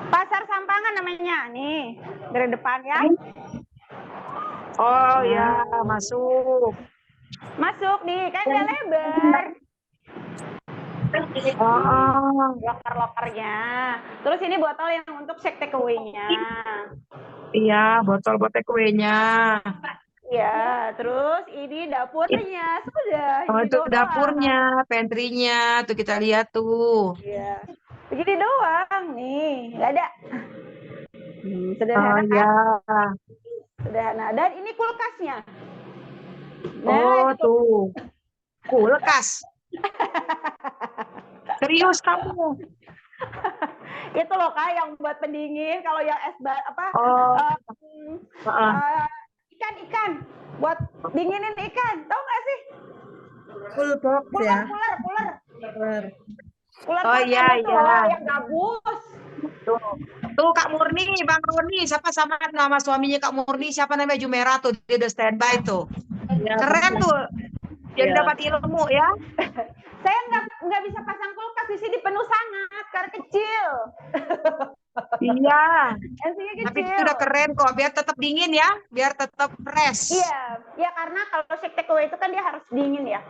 Pasar Sampangan namanya. Nih, dari depan ya. Oh ya, masuk. Masuk nih, kan udah lebar. Oh, Loker-lokernya. Terus ini botol yang untuk shake takeaway-nya. iya, botol kuenya. Iya, terus ini dapurnya. Sudah. Oh, ini itu doang. dapurnya, pantry-nya. Tuh kita lihat tuh. Iya. Begini doang nih, nggak ada. Sederhana Oh kan? ya. Sederhana. Dan ini kulkasnya. Oh, itu tuh. Kulkas. Serius kamu? itu loh Kak yang buat pendingin. Kalau yang es apa? Oh. Ikan buat dinginin ikan. Tahu nggak sih? Full box ya. Cooler. Oh iya, tuh, iya. yang gabus. Tuh Kak Murni, Bang Roni, siapa sama nama suaminya Kak Murni, siapa namanya Jumerah tuh, dia udah standby tuh. Keren tuh. Jadi dapat ilmu ya. Saya nggak bisa pasang kulkas di sini, penuh sangat karena kecil. Iya. NC-nya kecil. Tapi itu udah keren kok, biar tetap dingin ya, biar tetap fresh. Iya, ya karena kalau shake takeaway itu kan dia harus dingin ya.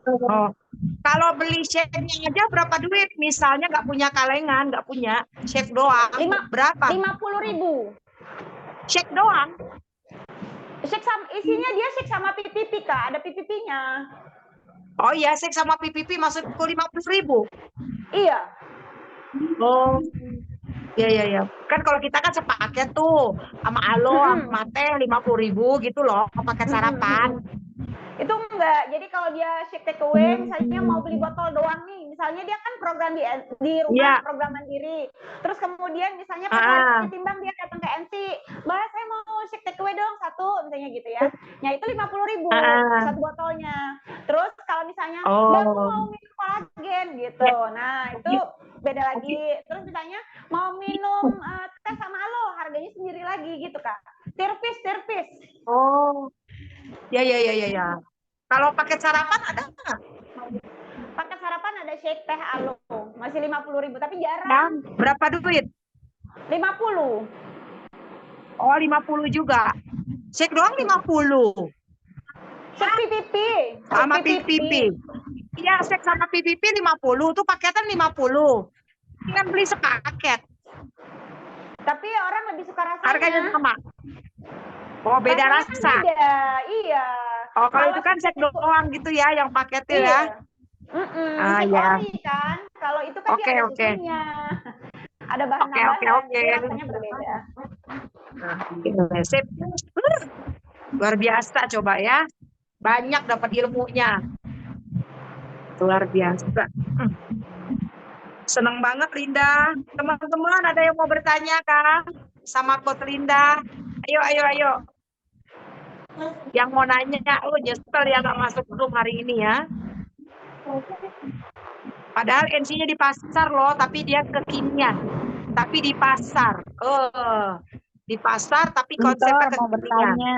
Oh. Kalau beli shake-nya aja berapa duit? Misalnya nggak punya kalengan, nggak punya shake doang, berapa? 50.000. Shake doang? Shake sama isinya dia shake sama PPP Kak, ada PPP-nya. Oh iya, shake sama PPP masuk ke 50.000. Iya. Oh. Iya. Kan kalau kita kan sepaket tuh sama Alo, sama teh 50.000 gitu loh, paket sarapan. Itu enggak. Jadi kalau dia shake takeaway, misalnya mau beli botol doang nih, misalnya dia kan program di rumah, program mandiri. Terus kemudian misalnya pas hari timbang dia datang ke NC, Mbak saya mau shake takeaway dong 1, misalnya gitu ya. Nah itu 50.000 satu botolnya. Terus kalau misalnya Mbak mau minum kolagen gitu, nah itu beda lagi. Terus misalnya mau minum teh sama Alo, harganya sendiri lagi gitu Kak. Tirpis. Oh. Ya. Kalau paket sarapan ada nggak? Paket sarapan ada shake teh Alo, masih 50.000 tapi jarang. Dan berapa duit? 50. Oh, 50 juga. Shake doang 50. Shake PPP. Sama PPP. Iya, shake sama PPP 50. Tuh paketan 50. Kan beli sepaket. Tapi orang lebih suka rasanya. Harganya sama. Oh, beda Rasanya kan rasa. beda. Iya. Oh, kalau itu kan shake doang gitu ya, yang paket itu ya. Ah, Shake ya. ori kan. Kalau itu kan Oke, dia ada oke. susunya. Ada bahan Oke, tambahan, oke. jadi rasanya berbeda. Sip. Luar biasa coba ya. Banyak dapat ilmunya. Luar biasa. Senang banget Linda. Teman-teman ada yang mau bertanya kan sama Coach Linda? Ayo, ayo, ayo. Yang mau nanya, oh nyesel ya nggak masuk grup hari ini ya. Padahal NC-nya di pasar loh, tapi dia kekinian. Tapi di pasar. Di pasar tapi konsepnya Mentor mau kekinian. bertanya.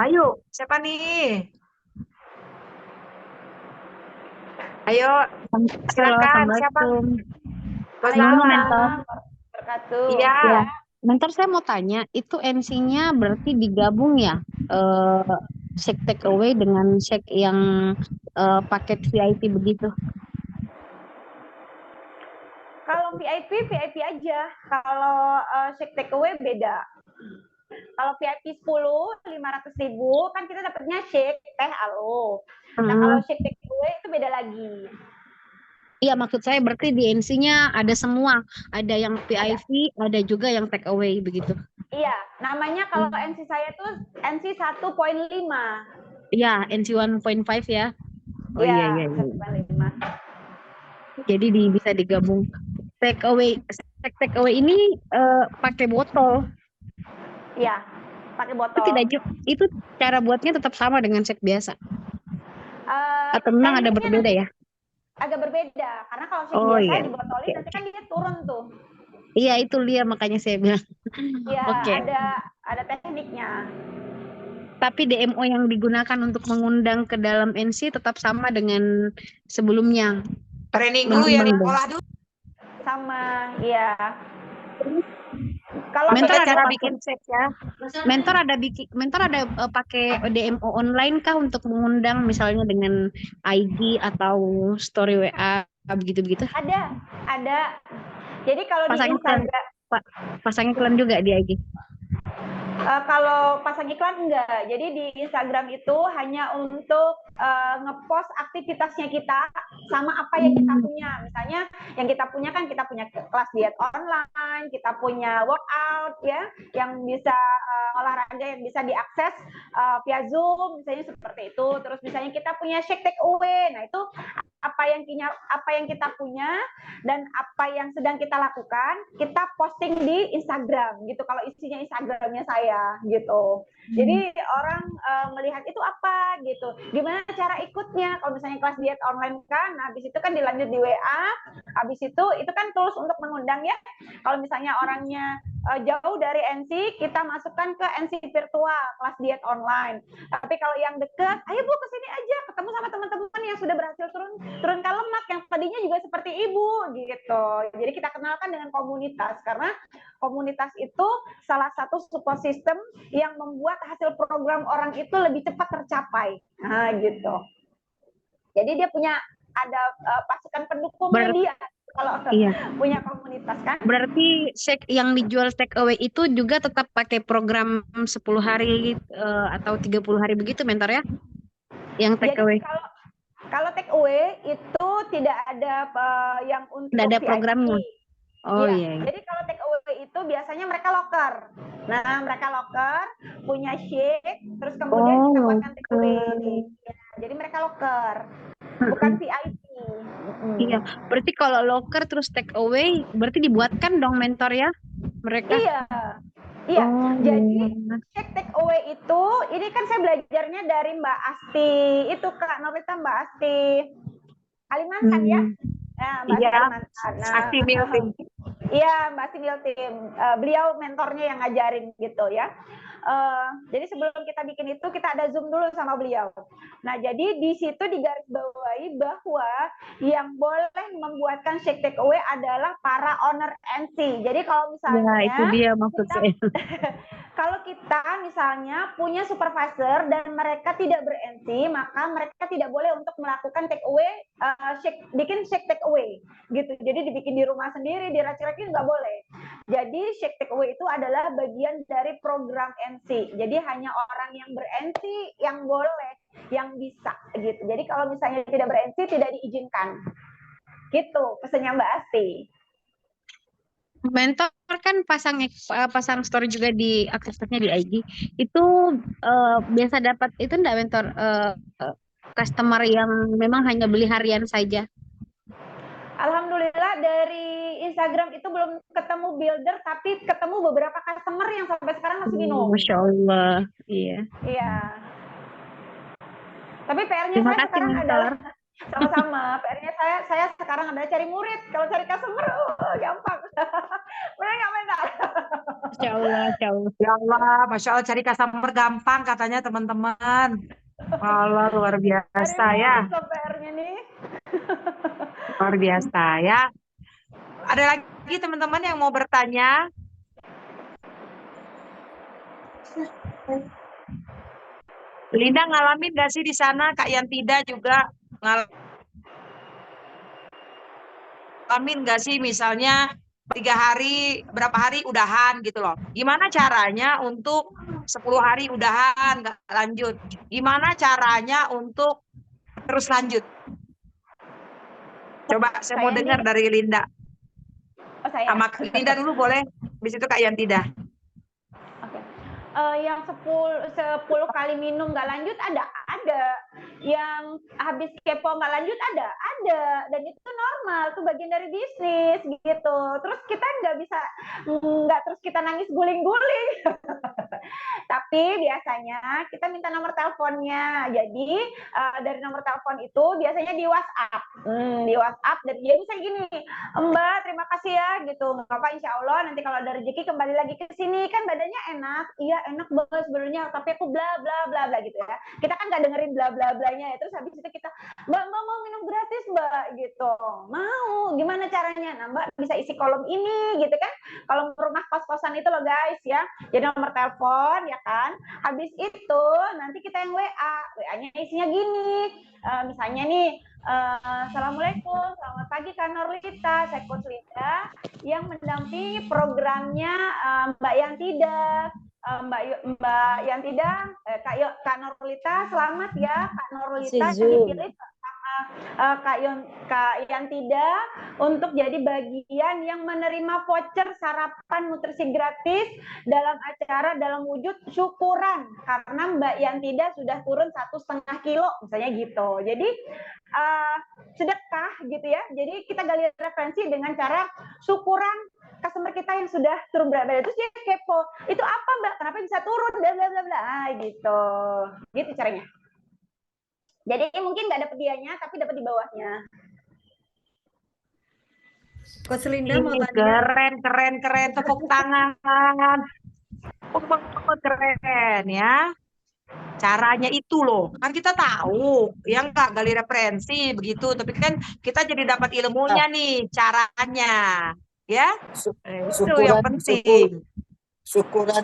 Ayo, siapa nih? Ayo, silakan. Siapa? Halo, Mentor. Berkatuh. Iya. Ya. Mentor saya mau tanya, itu MC-nya berarti digabung ya? Shake take away dengan shake yang paket VIP begitu? Kalau VIP, VIP aja. Kalau shake takeaway beda. Kalau VIP 10, 500.000, kan kita dapatnya shake, teh, alo. Nah, kalau shake takeaway itu beda lagi. Iya, maksud saya berarti di NC-nya ada semua. Ada yang VIP, ada juga yang take away begitu. Iya, namanya kalau NC saya tuh NC 1.5. Iya, NC 1.5 ya. Oh iya. 1.5. Jadi bisa digabung. Take away ini pakai botol. Iya, pakai botol. Itu cara buatnya tetap sama dengan shake biasa. Atau memang ada berbeda ya? Agak berbeda, karena kalau shake biasa iya. dibotolin nanti kan dia turun tuh. Iya, itu dia makanya saya bilang. Iya, Oke. ada tekniknya. Tapi DMO yang digunakan untuk mengundang ke dalam NC tetap sama dengan sebelumnya. Training dulu ya, olah dulu. Sama, iya. Kalau Mentor kita ada cara pakai- bikin shake ya. Mentor ada pakai DMO online kah untuk mengundang misalnya dengan IG atau story WA begitu-begitu? Ada. Jadi kalau di Instagram pasang iklan juga di IG. Kalau pasang iklan enggak. Jadi di Instagram itu hanya untuk ngepost aktivitasnya kita sama apa yang kita punya. Misalnya yang kita punya kan kita punya kelas diet online, kita punya workout ya, yang bisa olahraga yang bisa diakses via Zoom, misalnya seperti itu. Terus misalnya kita punya shake take away. Nah, itu apa yang kita punya dan apa yang sedang kita lakukan, kita posting di Instagram gitu. Kalau isinya Instagramnya saya gitu. Jadi orang melihat itu apa gitu. Gimana cara ikutnya? Kalau misalnya kelas diet online kan, habis itu kan dilanjut di WA, habis itu kan tools untuk mengundang ya. Kalau misalnya orangnya jauh dari NC, kita masukkan ke NC virtual, kelas diet online. Tapi kalau yang dekat, ayo Bu kesini aja, ketemu sama teman-teman yang sudah berhasil turunkan lemak, yang tadinya juga seperti Ibu gitu. Jadi kita kenalkan dengan komunitas, karena komunitas itu salah satu support system yang membuat hasil program orang itu lebih cepat tercapai. Nah gitu. Jadi dia ada pasukan pendukungnya dia. Kalau punya komunitas kan. Berarti shake yang dijual take away itu juga tetap pakai program 10 hari atau 30 hari begitu mentor ya? Yang take away. Kalau take away itu tidak ada yang untuk tidak ada VIP. programnya. Oh iya. Jadi kalau take away itu biasanya mereka locker. Nah, mereka locker punya shake terus kemudian kita buatkan take away. Ya, jadi mereka locker. Bukan VIP. Iya, berarti kalau locker terus take away berarti dibuatkan dong mentor ya mereka? Iya. Jadi shake take away itu, ini kan saya belajarnya dari Mbak Asti, itu Kak Novita, Mbak Asti Kalimantan ya. Nah, Mbak Asti Kalimantan. Asti Miltim. Iya, Mbak Asti Miltim. Beliau mentornya yang ngajarin gitu ya. Jadi sebelum kita bikin itu, kita ada Zoom dulu sama beliau. Nah, jadi di situ digarisbawahi bahwa yang boleh membuatkan shake take away adalah para owner MC. Jadi kalau misalnya Ya, itu dia maksud saya. kalau kita misalnya punya supervisor dan mereka tidak ber-MC, maka mereka tidak boleh untuk melakukan take away, bikin shake take away gitu. Jadi dibikin di rumah sendiri, diracik-racik nggak boleh. Jadi shake take away itu adalah bagian dari program MC. Jadi hanya orang yang ber-MC yang boleh, yang bisa gitu. Jadi kalau misalnya tidak ber-MC tidak diizinkan. Gitu pesannya Mbak Asti. Mentor kan pasang story juga di aktivitasnya di IG. Itu biasa dapat itu enggak mentor customer yang memang hanya beli harian saja? Alhamdulillah dari Instagram itu belum ketemu builder, tapi ketemu beberapa customer yang sampai sekarang masih minum. Masya Allah, iya. Iya. Tapi PR-nya Terima saya kasih sekarang mentor. adalah sama-sama. PR-nya saya sekarang adalah cari murid. Kalau cari customer, gampang. Benar nggak mentor? Masya Allah, Masya Allah. Ya Allah, Masya Allah, cari customer gampang katanya teman-teman. Allah, luar biasa ya. PR-nya nih. Luar biasa ya. Ada lagi teman-teman yang mau bertanya? Linda ngalamin gak sih di sana? Kak Yantida juga ngalamin gak sih misalnya 3 hari, berapa hari udahan gitu loh. Gimana caranya untuk 10 hari udahan gak lanjut? Gimana caranya untuk terus lanjut? Coba saya mau dengar dari Linda. Oh, saya. Sama Linda dulu boleh, habis itu Kak Yantida. Yang 10 kali minum nggak lanjut ada. Yang habis kepo nggak lanjut ada. Dan itu normal, itu bagian dari bisnis gitu. Terus kita nggak terus kita nangis guling-guling. Tapi biasanya kita minta nomor teleponnya. Jadi dari nomor telepon itu biasanya di WhatsApp. Di WhatsApp dan dia bisa gini, Mbak terima kasih ya gitu. Nggak apa, insya Allah nanti kalau ada rezeki kembali lagi ke sini, kan badannya enak. Iya enak banget sebenarnya, tapi aku bla bla bla bla gitu ya. Kita kan nggak dengerin bla bla blanya ya. Terus habis itu kita, Mbak mau minum gratis Mbak gitu. Mau, gimana caranya? Nah Mbak bisa isi kolom ini gitu kan. Kalau rumah kos-kosan itu loh guys ya. Jadi nomor telepon ya kan. Habis itu nanti kita yang WA. WA-nya isinya gini. Misalnya nih, Assalamualaikum, selamat pagi Kak Norlita, saya Coach Linda yang mendampingi programnya Mbak Yantida. Mbak Yantida, Kak Norlita, selamat ya Kak Norlita dipilih sama Kak Yantida untuk jadi bagian yang menerima voucher sarapan nutrisi gratis dalam acara dalam wujud syukuran karena Mbak Yantida sudah turun 1,5 kilo misalnya gitu. Jadi sedekah gitu ya. Jadi kita gali referensi dengan cara syukuran customer kita yang sudah turun berat badan. Terus dia kepo, itu apa Mbak? Kenapa bisa turun? Bla bla bla bla. Gitu. Gitu caranya. Jadi mungkin nggak dapat dianya, tapi dapat di bawahnya. Coach Linda mau tanya. Keren. Tepuk tangan. Keren ya. Caranya itu loh. Kan kita tahu, yang nggak gali referensi begitu. Tapi kan kita jadi dapat ilmunya nih, caranya. Ya, itu yang penting. Syukuran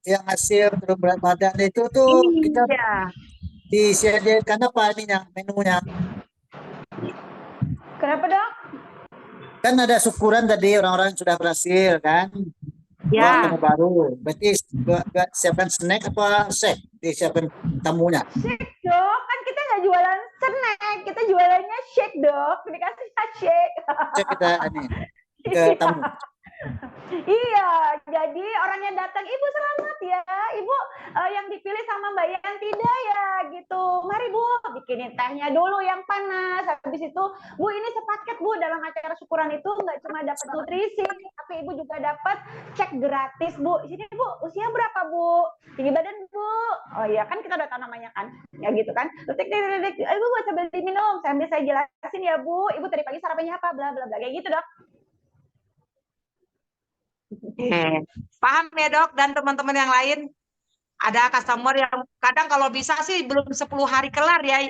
yang hasil berat badan itu tuh kita disediakan apa ininya, menunya? Kenapa dok? Kan ada syukuran tadi orang-orang yang sudah berhasil kan? Ya. Menu baru. Berarti siapkan snack apa shake? Disiapkan tamunya. Shake dok, kan kita nggak jualan snack, kita jualannya shake dok. Dikasih shake. Shake kita ini ke tamu. Iya, jadi orang yang datang, Ibu selamat ya, Ibu yang dipilih sama Mbak Yantida ya, gitu. Mari Bu, bikinin tehnya dulu yang panas. Habis itu, Bu ini sepaket Bu dalam acara syukuran itu nggak cuma dapat nutrisi, tapi Ibu juga dapat cek gratis Bu. Sini Bu, usia berapa Bu? Tinggi badan Bu? Oh iya kan kita udah tahu namanya kan, ya gitu kan. Terus Ibu buat coba diminum, sambil saya jelasin ya Bu. Ibu tadi pagi sarapannya apa? Bla bla bla kayak gitu dok. Paham ya dok dan teman-teman yang lain? Ada customer yang kadang kalau bisa sih belum 10 hari kelar ya,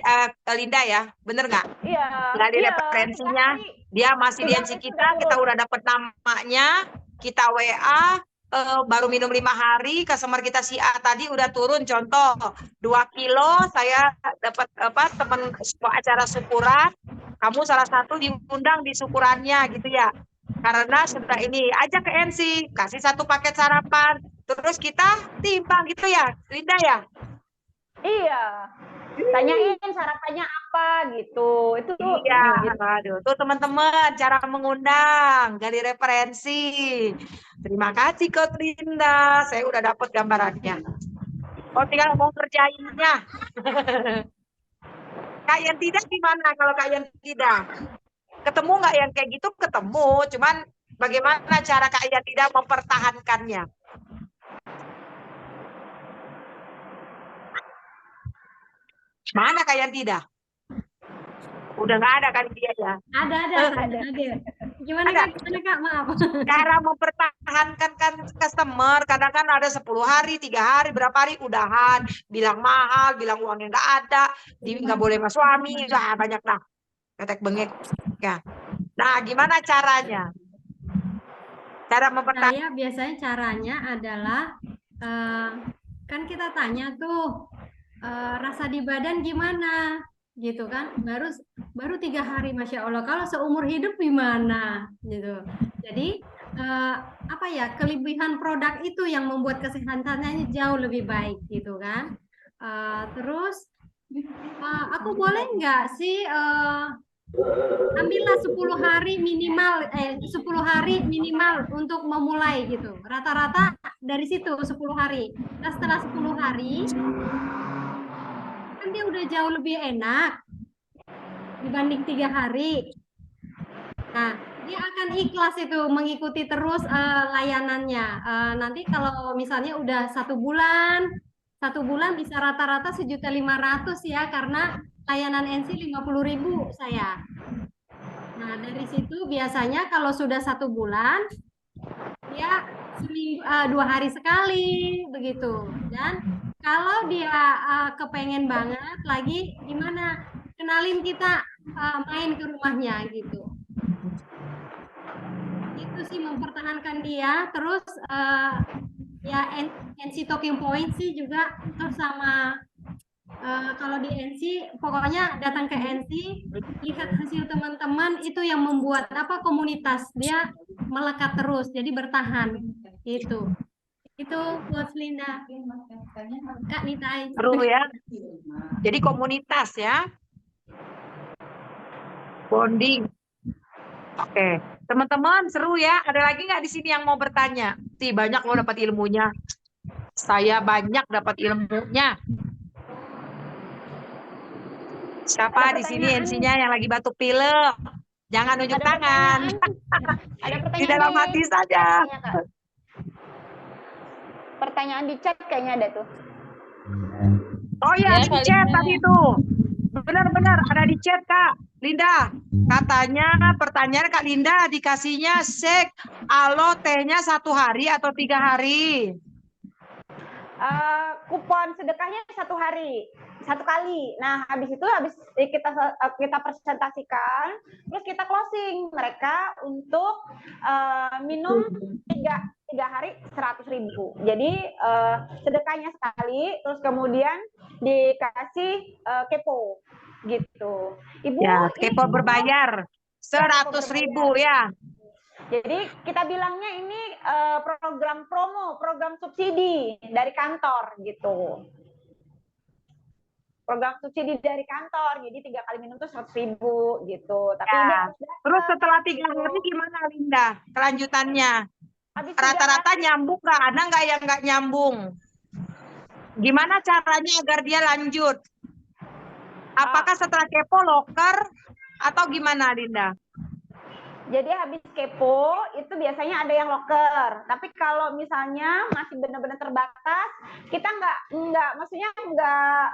Linda ya, bener nggak? Iya, Nggak ada iya, referensinya, 3 hari. dia masih di 3 NC hari kita sudah turun. udah dapat namanya, kita WA, baru minum 5 hari, customer kita si A tadi udah turun, contoh 2 kilo, saya dapat teman acara syukuran, kamu salah satu diundang di syukurannya gitu ya. Karena sudah ini, ajak ke NC, kasih 1 paket sarapan, terus kita timbang gitu ya, Linda ya? Iya. Tanyain sarapannya apa gitu. Itu Iya, gitu. aduh, tuh teman-teman cara mengundang dari referensi. Terima kasih Coach Linda, saya udah dapat gambarannya. Oh, tinggal mau kerjainnya. Kak yang tidak gimana kalau Kak yang tidak? Ketemu nggak yang kayak gitu? Ketemu, cuman bagaimana cara Kak yang tidak mempertahankannya? Mana Kak yang tidak? Udah nggak ada kan dia ya? Ada. Gimana Ada. Kak? Gimana Kak? Maaf. Cara mempertahankan kan customer, kadang kan ada 10 hari, 3 hari, berapa hari udahan, bilang mahal, bilang uangnya nggak ada, nggak boleh sama suami, banyak lah, ketek bengek. Ya. Nah, gimana caranya? Cara mempertahankan? Saya biasanya caranya adalah kan kita tanya tuh rasa di badan gimana gitu kan, baru 3 hari, Masya Allah, kalau seumur hidup gimana gitu. Jadi apa ya, kelebihan produk itu yang membuat kesehatannya jauh lebih baik gitu kan. Terus aku boleh nggak sih ambillah 10 hari minimal 10 hari minimal untuk memulai gitu. Rata-rata dari situ 10 hari. Nah, setelah 10 hari kan dia udah jauh lebih enak dibanding 3 hari. Nah, dia akan ikhlas itu mengikuti terus layanannya. Nanti kalau misalnya udah 1 bulan bisa rata-rata 1.500.000 ya, karena layanan NC 50.000 saya. Nah, dari situ biasanya kalau sudah 1 bulan, dia 2 hari sekali begitu. Dan kalau dia kepengen banget lagi, gimana? Kenalin kita main ke rumahnya gitu. Itu sih mempertahankan dia. Terus ya NC Talking Point sih juga, terus sama kalau di NC pokoknya datang ke NC, lihat hasil teman-teman, itu yang membuat komunitas dia melekat terus, jadi bertahan itu buat Linda. Kak Nita. Seru ya. Jadi komunitas ya. Bonding. Oke, teman-teman seru ya. Ada lagi nggak di sini yang mau bertanya? Banyak lo dapat ilmunya. Saya banyak dapat ilmunya. Siapa di sini NC-nya yang lagi batuk pilek? Jangan nunjuk tangan. Ada pertanyaan Di dalam hati saja. Pertanyaan di chat kayaknya ada tuh. Oh ya, di chat tadi itu. Benar-benar ada di chat Kak Linda. Katanya pertanyaan Kak Linda dikasihnya sek alo tehnya 1 hari atau 3 hari? Kupon sedekahnya 1 hari, 1 kali. Nah, habis kita presentasikan, terus kita closing mereka untuk minum 3 hari 100.000. Jadi sedekahnya sekali, terus kemudian dikasih kepo gitu. Ibu ya, kepo berbayar 100.000 ya. Jadi kita bilangnya ini program promo, program subsidi dari kantor gitu. Program subsidi dari kantor, jadi 3 kali minum tuh 100.000 gitu. Tapi ya. Terus setelah 3 hari gimana Linda? Kelanjutannya? Rata-rata nyambung nggak? Ada nggak yang nggak nyambung? Gimana caranya agar dia lanjut? Apakah setelah kepo loker atau gimana Linda? Jadi habis kepo itu biasanya ada yang loker. Tapi kalau misalnya masih benar-benar terbatas, kita maksudnya nggak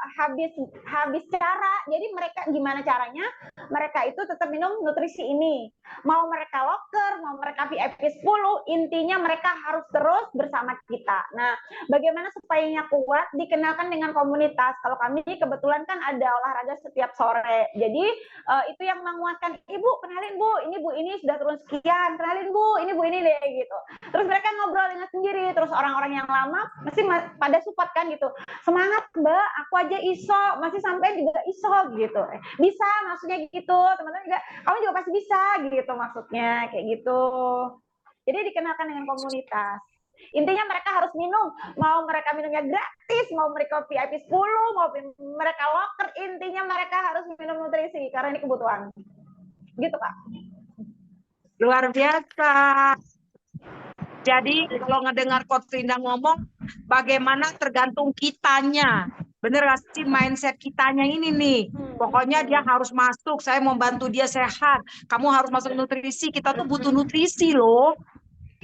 habis cara. Jadi mereka gimana caranya? Mereka itu tetap minum nutrisi ini. Mau mereka loker, mau mereka mereka VIP 10, intinya mereka harus terus bersama kita. Nah, bagaimana supaya kuat? Dikenalkan dengan komunitas. Kalau kami kebetulan kan ada olahraga setiap sore. Jadi itu yang menguatkan, Ibu kenalin Bu, ini sudah turun sekian, kenalin Bu, ini deh gitu. Terus mereka ngobrol dengan sendiri, terus orang-orang yang lama masih pada support kan gitu. Semangat Mbak, aku aja iso, masih sampai juga iso gitu. Bisa maksudnya gitu, teman-teman juga, kamu juga pasti bisa gitu maksudnya, kayak gitu. Jadi dikenalkan dengan komunitas. Intinya mereka harus minum, mau mereka minumnya gratis, mau mereka VIP 10, mau mereka loker, intinya mereka harus minum nutrisi karena ini kebutuhan. Gitu Kak. Luar biasa. Jadi kalau ngedengar Coach Linda ngomong, bagaimana tergantung kitanya. Bener gak sih mindset kitanya ini nih. Pokoknya dia harus masuk, saya mau bantu dia sehat. Kamu harus masuk nutrisi, kita tuh butuh nutrisi loh.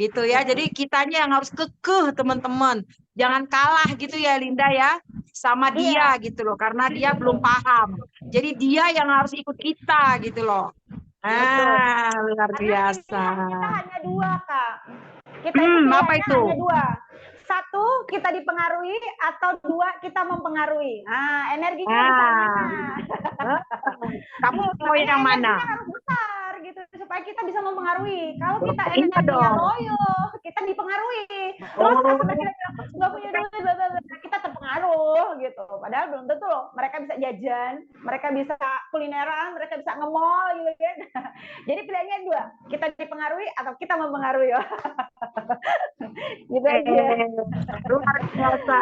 Gitu ya, jadi kitanya yang harus kekeh teman-teman. Jangan kalah gitu ya Linda ya, sama dia gitu loh. Karena dia belum paham. Jadi dia yang harus ikut kita gitu loh. Luar biasa. Kita hanya dua Kak. Kita apa itu? hanya dua. Satu, kita dipengaruhi, atau dua, kita mempengaruhi. Nah, energinya di sana. Kamu mau yang mana? Energinya harus besar gitu, supaya kita bisa mempengaruhi. Kalau kita energinya loyo, kita dipengaruhi. Terus nggak punya duit, kita terpengaruh gitu. Padahal belum tentu loh. Mereka bisa jajan, mereka bisa kulineran, mereka bisa nge-mall gitu kan. Jadi pilihannya dua, kita dipengaruhi atau kita mempengaruhi. Gitu aja. Luar biasa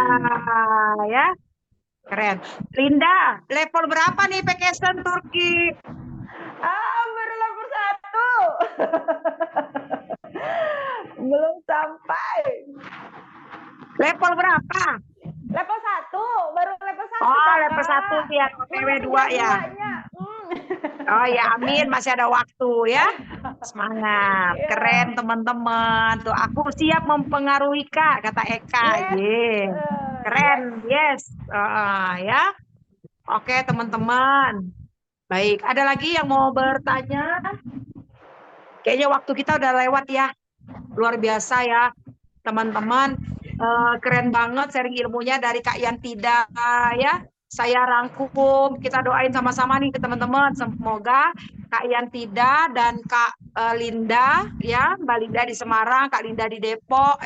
ya, keren. Linda, level berapa nih vacation Turki? Baru level 1. Belum sampai. Level berapa? Level 1, baru level 1. Oh, level 1 yang OTW 2 ya. Oh ya, amin, masih ada waktu ya. Semangat, keren teman-teman. Tuh aku siap mempengaruhi Kak, kata Eka. Yes. Keren, yes. Ya. Oke teman-teman. Baik, ada lagi yang mau bertanya? Kayaknya waktu kita udah lewat ya. Luar biasa ya, teman-teman. Keren banget sharing ilmunya dari Kak Yantida ya. Saya rangkum, kita doain sama-sama nih ke teman-teman. Semoga Kak Yantida dan Kak Linda ya, Mbak Linda di Semarang, Kak Linda di Depok,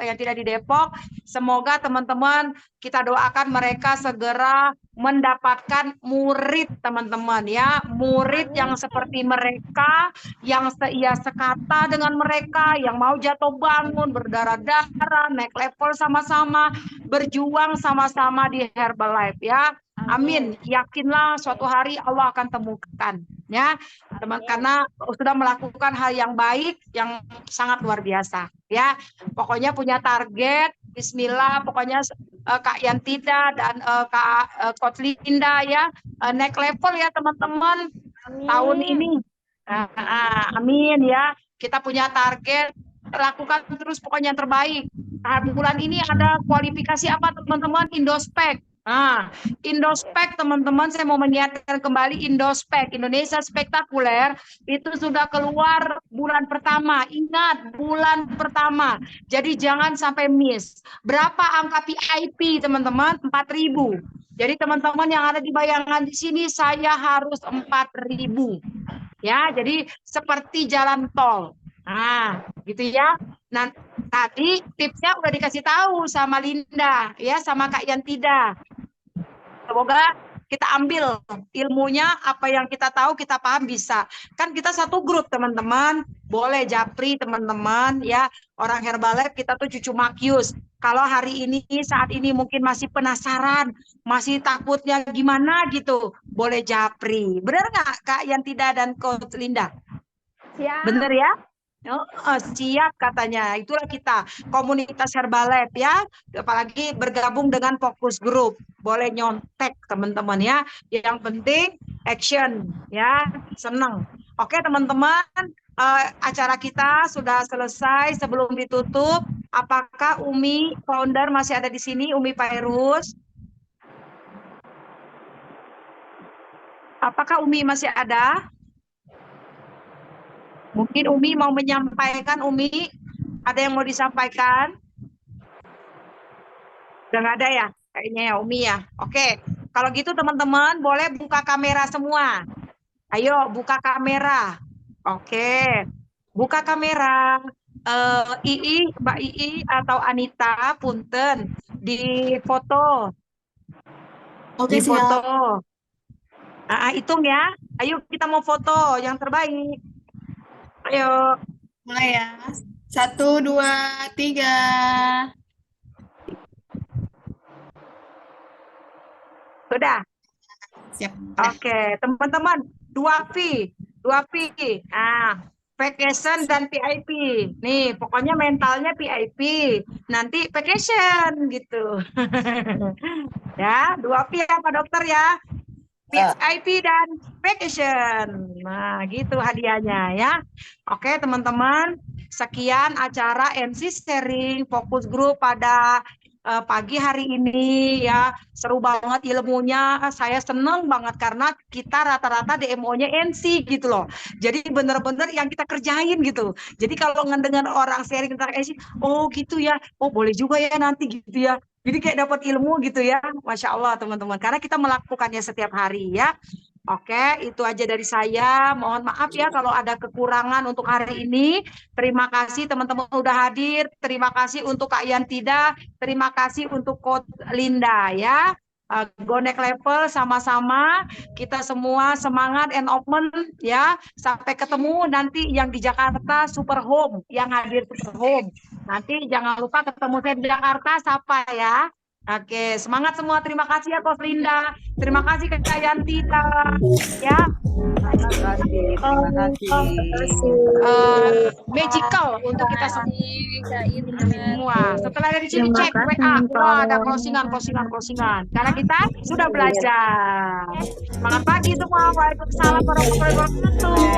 Yantida di Depok. Semoga teman-teman kita doakan mereka segera mendapatkan murid teman-teman ya, murid yang seperti mereka, yang seia sekata dengan mereka, yang mau jatuh bangun, berdarah-darah, naik level sama-sama, berjuang sama-sama di Herbalife ya. Amin. Yakinlah suatu hari Allah akan temukan ya, teman, karena sudah melakukan hal yang baik yang sangat luar biasa ya. Pokoknya punya target, bismillah, pokoknya Kak Yantida dan Kak Coach Linda ya, naik level ya teman-teman tahun ini. Amin ya. Kita punya target, lakukan terus pokoknya yang terbaik. Bulan ini ada kualifikasi apa teman-teman? Indospec. Indospec teman-teman, saya mau mengingatkan kembali Indospec, Indonesia Spektakuler, itu sudah keluar bulan pertama. Ingat, bulan pertama. Jadi jangan sampai miss. Berapa angka VIP teman-teman? 4.000. Jadi teman-teman yang ada di bayangan di sini, saya harus 4.000. Ya, jadi seperti jalan tol. Gitu ya. Nah, tadi tipsnya udah dikasih tahu sama Linda, ya, sama Kak Yantida. Semoga kita ambil ilmunya, apa yang kita tahu, kita paham bisa. Kan kita satu grup teman-teman, boleh japri teman-teman, ya. Orang Herbalife kita tuh cucu makius. Kalau hari ini, saat ini mungkin masih penasaran, masih takutnya gimana gitu, boleh japri. Benar nggak Kak Yantida dan Coach Linda? Siap. Bener ya? Siap katanya. Itulah kita, komunitas Herbalife ya. Apalagi bergabung dengan fokus group. Boleh nyontek teman-teman ya. Yang penting action ya. Seneng. Oke teman-teman, acara kita sudah selesai. Sebelum ditutup, apakah Umi founder masih ada di sini? Umi Fairuz? Apakah Umi masih ada? Mungkin Umi mau menyampaikan, Umi. Ada yang mau disampaikan? Udah nggak ada ya? Kayaknya ya Umi ya. Oke, kalau gitu teman-teman boleh buka kamera semua. Ayo buka kamera. Oke, buka kamera. Mbak Ii atau Anita, punten di foto. Oke, Di foto. Hitung ya. Ayo kita mau foto yang terbaik. Ayo. mulai ya. 1, 2, 3. Sudah. Siap. Oke, teman-teman, 2V. Vacation dan VIP. Nih, pokoknya mentalnya VIP. Nanti vacation gitu. Ya, 2V ya Pak Dokter ya. VIP dan vacation. Nah, gitu hadiahnya ya. Oke, teman-teman. Sekian acara MC sharing fokus grup pada pagi hari ini ya. Seru banget ilmunya. Saya seneng banget karena kita rata-rata DMO-nya MC gitu loh. Jadi bener-bener yang kita kerjain gitu. Jadi kalau ngedengar orang sharing tentang MC, oh gitu ya. Oh boleh juga ya nanti gitu ya. Jadi kayak dapat ilmu gitu ya. Masya Allah teman-teman. Karena kita melakukannya setiap hari ya. Oke, itu aja dari saya. Mohon maaf ya kalau ada kekurangan untuk hari ini. Terima kasih teman-teman udah hadir. Terima kasih untuk Kak Yantida. Terima kasih untuk Coach Linda ya. Go next level sama-sama. Kita semua semangat and open ya. Sampai ketemu nanti yang di Jakarta Super Home. Yang hadir Super Home. Nanti jangan lupa ketemu saya di Jakarta. Sapa ya. Oke, semangat semua. Terima kasih ya Coach Linda. Terima kasih ke Kak Yantita. Ya. Terima kasih. Magical untuk kita semua. Setelah dari sini Terima cek kasih, WA. Wah, ada Pak. closingan. Karena kita sudah belajar. Selamat pagi semua. Waalaikumsalam warahmatullahi wabarakatuh.